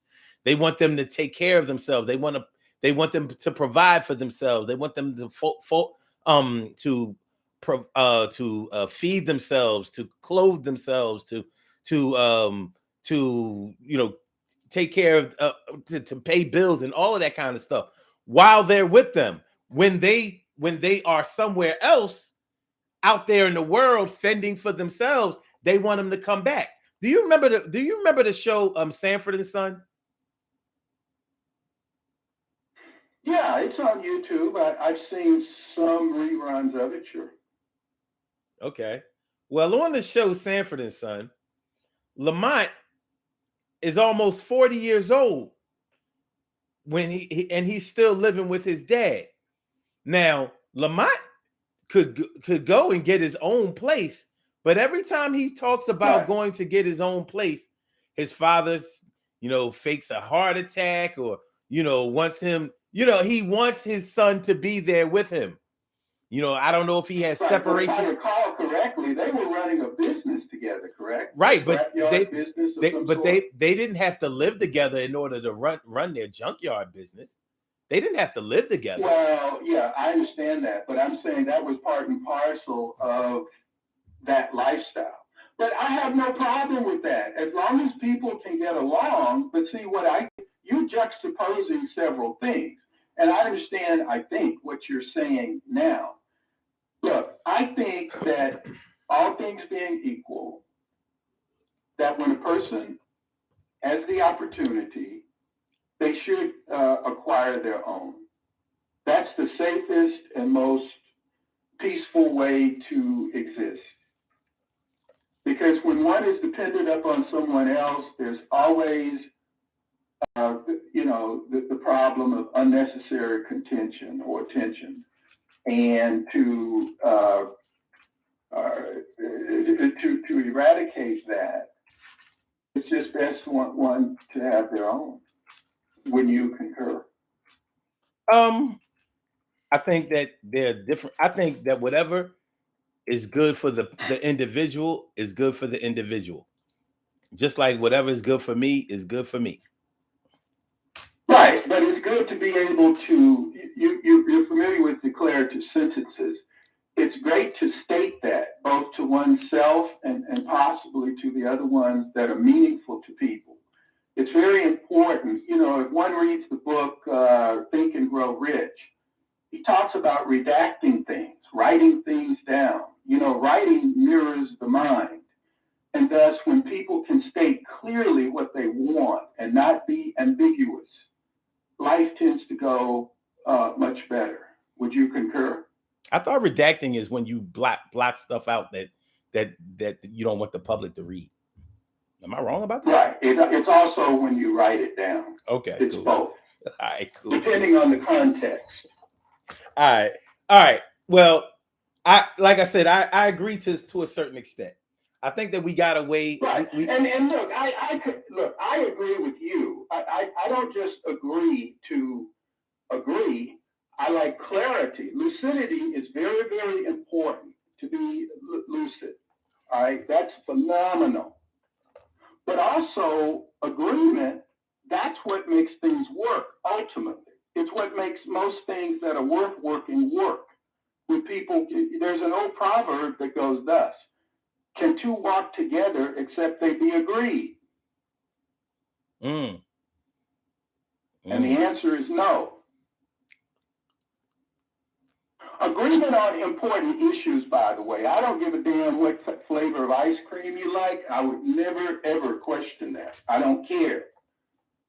They want them to take care of themselves. They want them to provide for themselves. They want them to feed themselves, to clothe themselves, to take care of to pay bills and all of that kind of stuff while they're with them. When they are somewhere else out there in the world fending for themselves, they want them to come back. Do you remember the show Sanford and Son? Yeah, it's on YouTube. I've seen some reruns of it, sure. Okay. Well, on the show Sanford and Son, Lamont is almost 40 years old when he's still living with his dad. Now, Lamont could go and get his own place, but every time he talks about going to get his own place, his father's, fakes a heart attack or, wants him, he wants his son to be there with him. I don't know if he has separation. If I recall correctly, they were running a business together, correct? Right, but they didn't have to live together in order to run their junkyard business. They didn't have to live together. Well, yeah, I understand that, but I'm saying that was part and parcel of that lifestyle. But I have no problem with that as long as people can get along. But see, you're juxtaposing several things, and I think what you're saying now. Look, I think that all things being equal, that when a person has the opportunity, they should acquire their own. That's the safest and most peaceful way to exist. Because when one is dependent upon someone else, there's always, the problem of unnecessary contention or tension. And to eradicate that, it's just best for one to have their own. When you concur? I think that they're different. I think that whatever is good for the individual is good for the individual. Just like whatever is good for me is good for me. Right, but it's good to be able to, you're familiar with declarative sentences. It's great to state that both to oneself and possibly to the other ones that are meaningful to people. It's very important. If one reads the book Think and Grow Rich, he talks about redacting things, writing things down. Writing mirrors the mind. And thus, when people can state clearly what they want and not be ambiguous, life tends to go much better. Would you concur? I thought redacting is when you block stuff out that you don't want the public to read. Am I wrong about that? Right. It's also when you write it down. Okay. It's cool. both. All right, cool. Depending on the context. All right. Well, like I said, I agree to a certain extent. I think that we got away. Right. And look, I agree with you. I don't just agree to agree. I like clarity. Lucidity is very, very important to be lucid. All right, that's phenomenal. But also agreement, that's what makes things work ultimately. It's what makes most things that are worth working work. When people, there's an old proverb that goes thus: can two walk together except they be agreed? Mm. And the answer is no. Agreement on important issues, by the way. I don't give a damn what flavor of ice cream you like. I would never, ever question that. I don't care.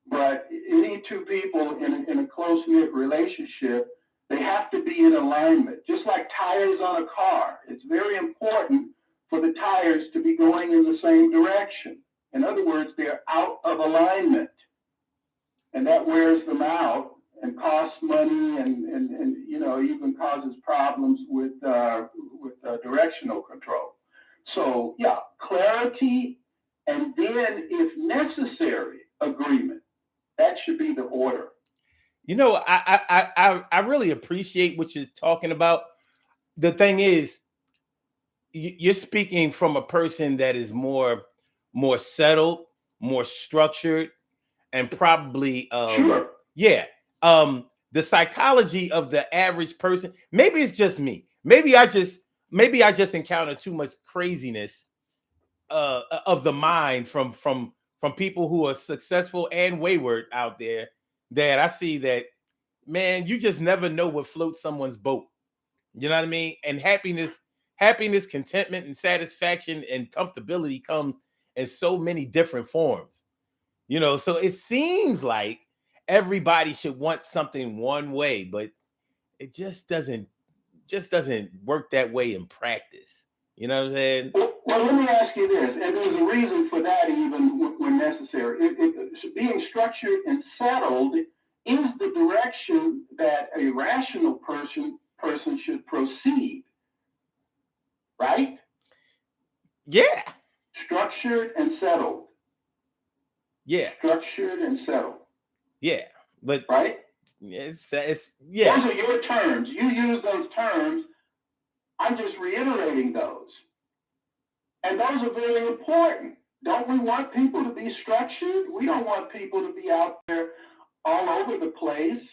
But any two people in a close-knit relationship, they have to be in alignment. Just like tires on a car. It's very important for the tires to be going in the same direction. In other words, they're out of alignment. And that wears them out and costs money and even causes problems with directional control. So yeah, clarity, and then if necessary, agreement. That should be the order. I really appreciate what you're talking about. The thing is, you're speaking from a person that is more settled, more structured, and probably Sure. the psychology of the average person. Maybe it's just me. Maybe I just encounter too much craziness of the mind from people who are successful and wayward out there, that I see that, man, you just never know what floats someone's boat. You know what I mean? And happiness, contentment, and satisfaction and comfortability comes in so many different forms. So it seems like everybody should want something one way, but it just doesn't work that way in practice. You know what I'm saying? Well, let me ask you this, and there's a reason for that, even when necessary. Being structured and settled is the direction that a rational person should proceed, right? Yeah. Structured and settled. Yeah. Structured and settled. Yeah. But right? It's yeah. Those are your terms. You use those terms. I'm just reiterating those. And those are very important. Don't we want people to be structured? We don't want people to be out there all over the place.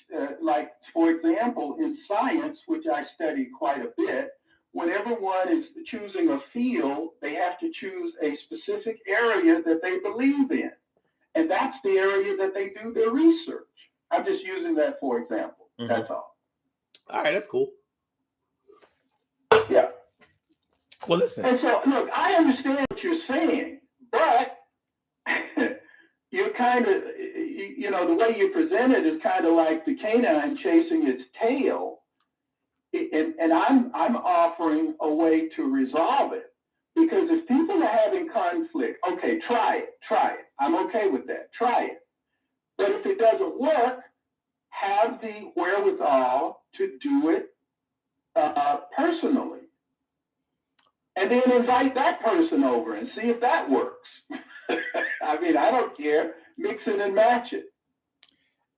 Like, for example, in science, which I study quite a bit, whenever one is choosing a field, they have to choose a specific area that they believe in. And that's the area that they do their research. I'm just using that for example. Mm-hmm. That's all. All right, that's cool. Yeah. Well, listen. And so, look, I understand what you're saying, but you're kind of, the way you present it is kind of like the canine chasing its tail. And I'm offering a way to resolve it. Because if people are having conflict, okay, try it. I'm okay with that. Try it. But if it doesn't work, have the wherewithal to do it personally. And then invite that person over and see if that works. I mean, I don't care. Mix it and match it.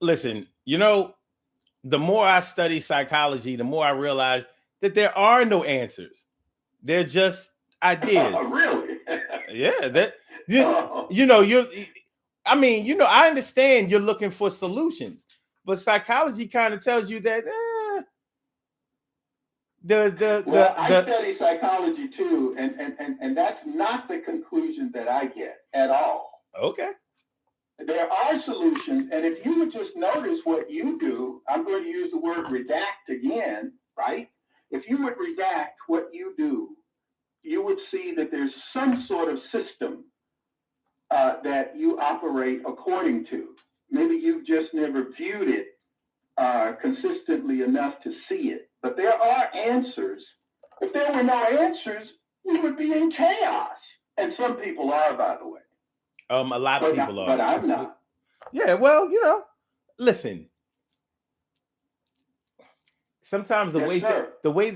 Listen, the more I study psychology, the more I realize that there are no answers. They're just ideas. Oh, really? Yeah. I understand you're looking for solutions, but psychology kind of tells you that I study psychology too, and that's not the conclusion that I get at all. Okay. There are solutions, and if you would just notice what you do, I'm going to use the word redact again, right? If you would redact what you do, you would see that there's some sort of system that you operate according to. Maybe you've just never viewed it consistently enough to see it. But there are answers. If there were no answers, we would be in chaos. And some people are, by the way. A lot of people are. But I'm not. Yeah, well, listen. Sometimes the way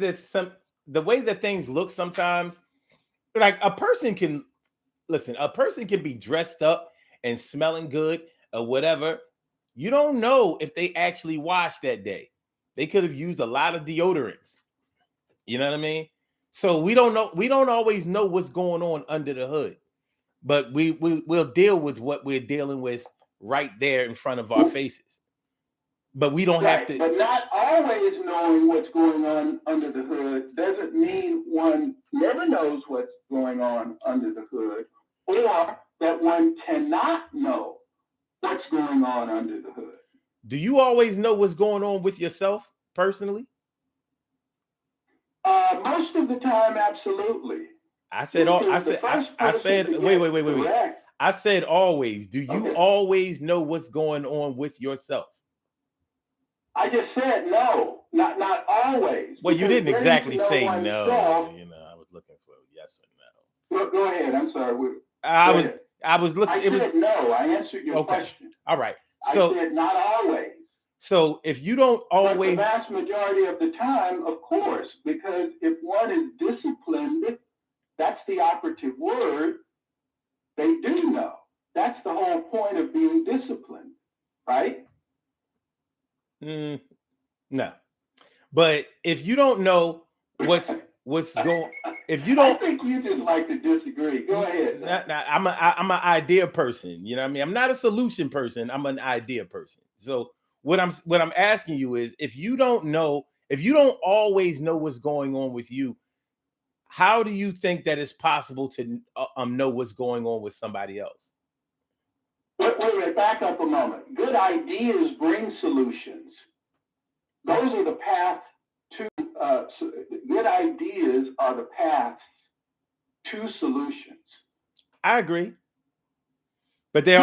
that things look, sometimes, like a person can be dressed up and smelling good, or whatever, you don't know if they actually washed that day. They could have used a lot of deodorants. You know what I mean? So we don't know. We don't always know what's going on under the hood, but we'll deal with what we're dealing with right there in front of our faces. But we don't have to. But not always knowing what's going on under the hood doesn't mean one never knows what's going on under the hood, or that one cannot know what's going on under the hood. Do you always know what's going on with yourself personally? Most of the time, absolutely. I said wait. I said always. Do you always know what's going on with yourself? I just said no, not always. Well, you didn't exactly say no. You know, I was looking for yes or no. Go ahead. I'm sorry. I was looking. I said no. I answered your question. All right. So I said not always. So if you don't always, but the vast majority of the time, of course, because if one is disciplined, that's the operative word. They do know. That's the whole point of being disciplined, right? No. But if you don't know what's going, if you don't, I think you just like to disagree. Go ahead. I'm an idea person. You know what I mean? I'm not a solution person. I'm an idea person. So what I'm asking you is, if you don't always know what's going on with you, how do you think that it's possible to know what's going on with somebody else? Wait, back up a moment. Good ideas bring solutions. Those are the path to good ideas are the paths to solutions. I agree. But they're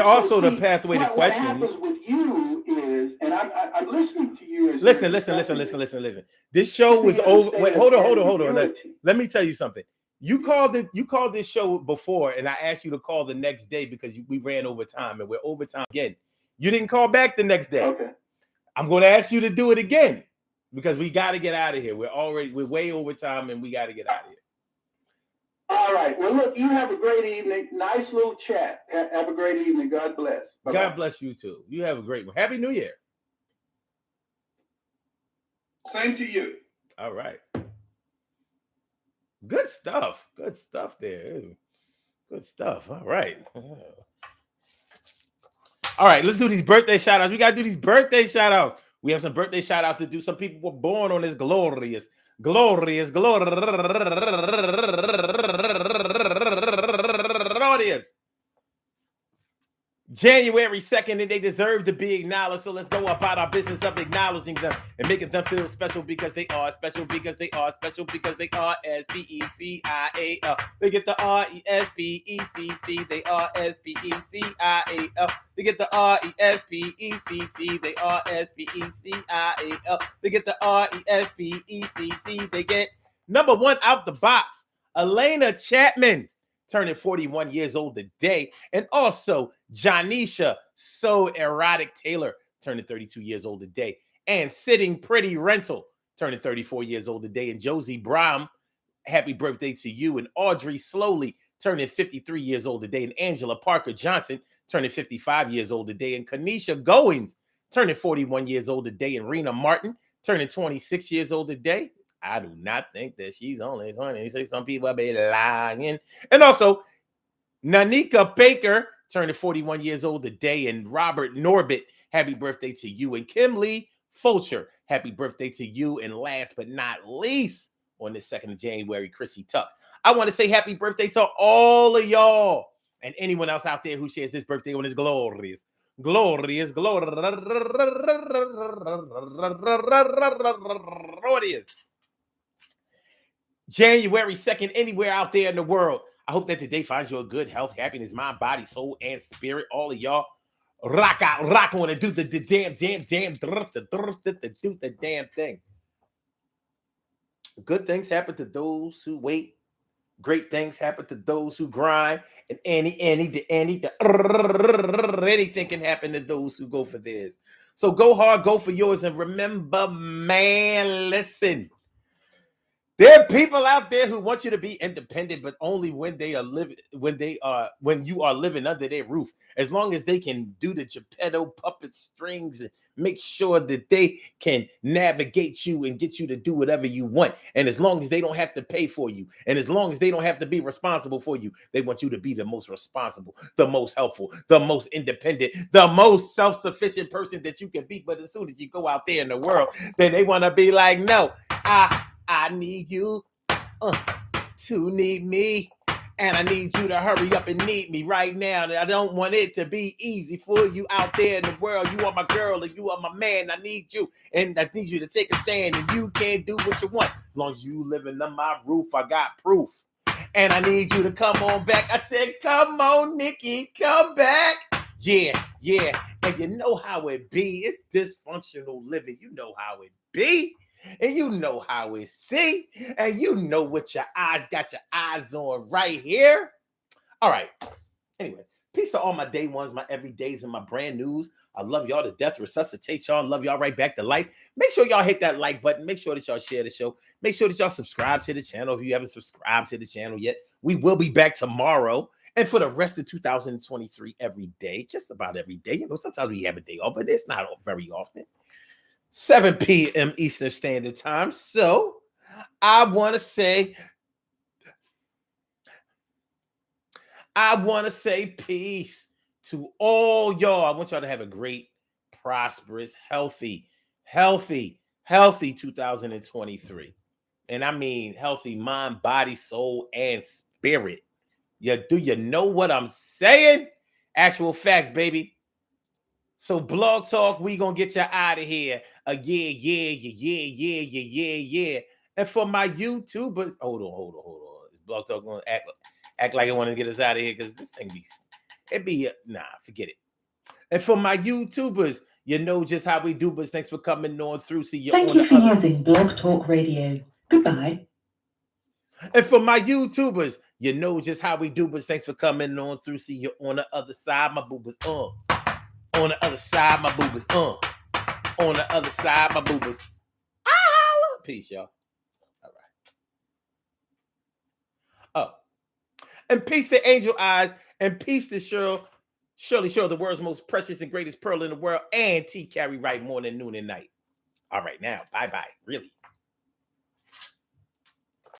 also the pathway to questions. What happens with you is, and I'm listening to you. Listen. This show was over. Wait, hold on. Let me tell you something. You called this show before, and I asked you to call the next day because we ran over time, and we're over time again. You didn't call back the next day. Okay. I'm going to ask you to do it again because we got to get out of here. We're way over time, and we got to get out of here. All right. Well, look, you have a great evening. Nice little chat. Have a great evening. God bless. Bye-bye. God bless you too. You have a great one. Happy New Year. Same to you. All right. Good stuff there. Good stuff. All right. All right, let's do these birthday shout outs. We got to do these birthday shout outs. We have some birthday shout outs to do. Some people were born on this glorious. January 2nd, and they deserve to be acknowledged. So let's go about our business of acknowledging them and making them feel special because they are special because they are special because they are S-P-E-C-I-A-L. They get the R-E-S-P-E-C-T. They are S-P-E-C-I-A-L. They get the R-E-S-P-E-C-T. They are S-P-E-C-I-A-L. They get the R-E-S-P-E-C-T. They get number one out the box, Elena Chapman, turning 41 years old today. And also Janisha So Erotic Taylor, turning 32 years old today. And Sitting Pretty Rental, turning 34 years old today. And Josie Brown, happy birthday to you. And Audrey Slowly, turning 53 years old today. And Angela Parker Johnson, turning 55 years old today. And Kanisha Goins, turning 41 years old today. And Rena Martin, turning 26 years old today. I do not think that she's only 26. Some people be lying. And also, Nanika Baker, turning 41 years old today. And Robert Norbit, happy birthday to you. And Kim Lee Fulcher, happy birthday to you. And last but not least, on the 2nd of January, Chrissy Tuck. I want to say happy birthday to all of y'all and anyone else out there who shares this birthday on this glorious. January 2nd, anywhere out there in the world. I hope that today finds you a good health, happiness, mind, body, soul, and spirit. All of y'all rock on and do the damn thing. Good things happen to those who wait. Great things happen to those who grind. And anything can happen to those who go for theirs. So go hard, go for yours. And remember, man, listen. There are people out there who want you to be independent, but only when you are living under their roof. As long as they can do the Geppetto puppet strings and make sure that they can navigate you and get you to do whatever you want. And as long as they don't have to pay for you, and as long as they don't have to be responsible for you, they want you to be the most responsible, the most helpful, the most independent, the most self-sufficient person that you can be. But as soon as you go out there in the world, then they want to be like, no, I need you to need me. And I need you to hurry up and need me right now. I don't want it to be easy for you out there in the world. You are my girl and you are my man. I need you. And I need you to take a stand. And you can't do what you want. As long as you living under my roof, I got proof. And I need you to come on back. I said, come on, Nikki, come back. Yeah. And you know how it be. It's dysfunctional living. You know how it be. And you know how it see, and you know what your eyes got your eyes on right here. All right. Anyway, peace to all my day ones, my everydays, and my brand news. I love y'all to death. Resuscitate y'all. Love y'all right back to life. Make sure y'all hit that like button. Make sure that y'all share the show. Make sure that y'all subscribe to the channel if you haven't subscribed to the channel yet. We will be back tomorrow and for the rest of 2023 every day, just about every day. You know, sometimes we have a day off, but it's not very often. 7 p.m. Eastern Standard Time. So I want to say peace to all y'all. I want y'all to have a great, prosperous, healthy 2023. And I mean healthy mind, body, soul, and spirit. Do you know what I'm saying? Actual facts, baby. So Blog Talk, we gonna get you out of here. Yeah. And for my YouTubers, hold on. Is Blog Talk gonna act like it want to get us out of here? Because this thing forget it. And for my YouTubers, you know just how we do, but thanks for coming on through. See you Thank on you the for other using Blog Talk Radio. Goodbye. And for my YouTubers, you know just how we do, but thanks for coming on through. See you on the other side, my boobas. On the other side, my boobas. On the other side, my boobas. Peace, y'all. All right. Oh. And peace to Angel Eyes. And peace to Shirley Shirley, the world's most precious and greatest pearl in the world. And T Carry right morning, noon, and night. All right, now. Bye-bye. Really.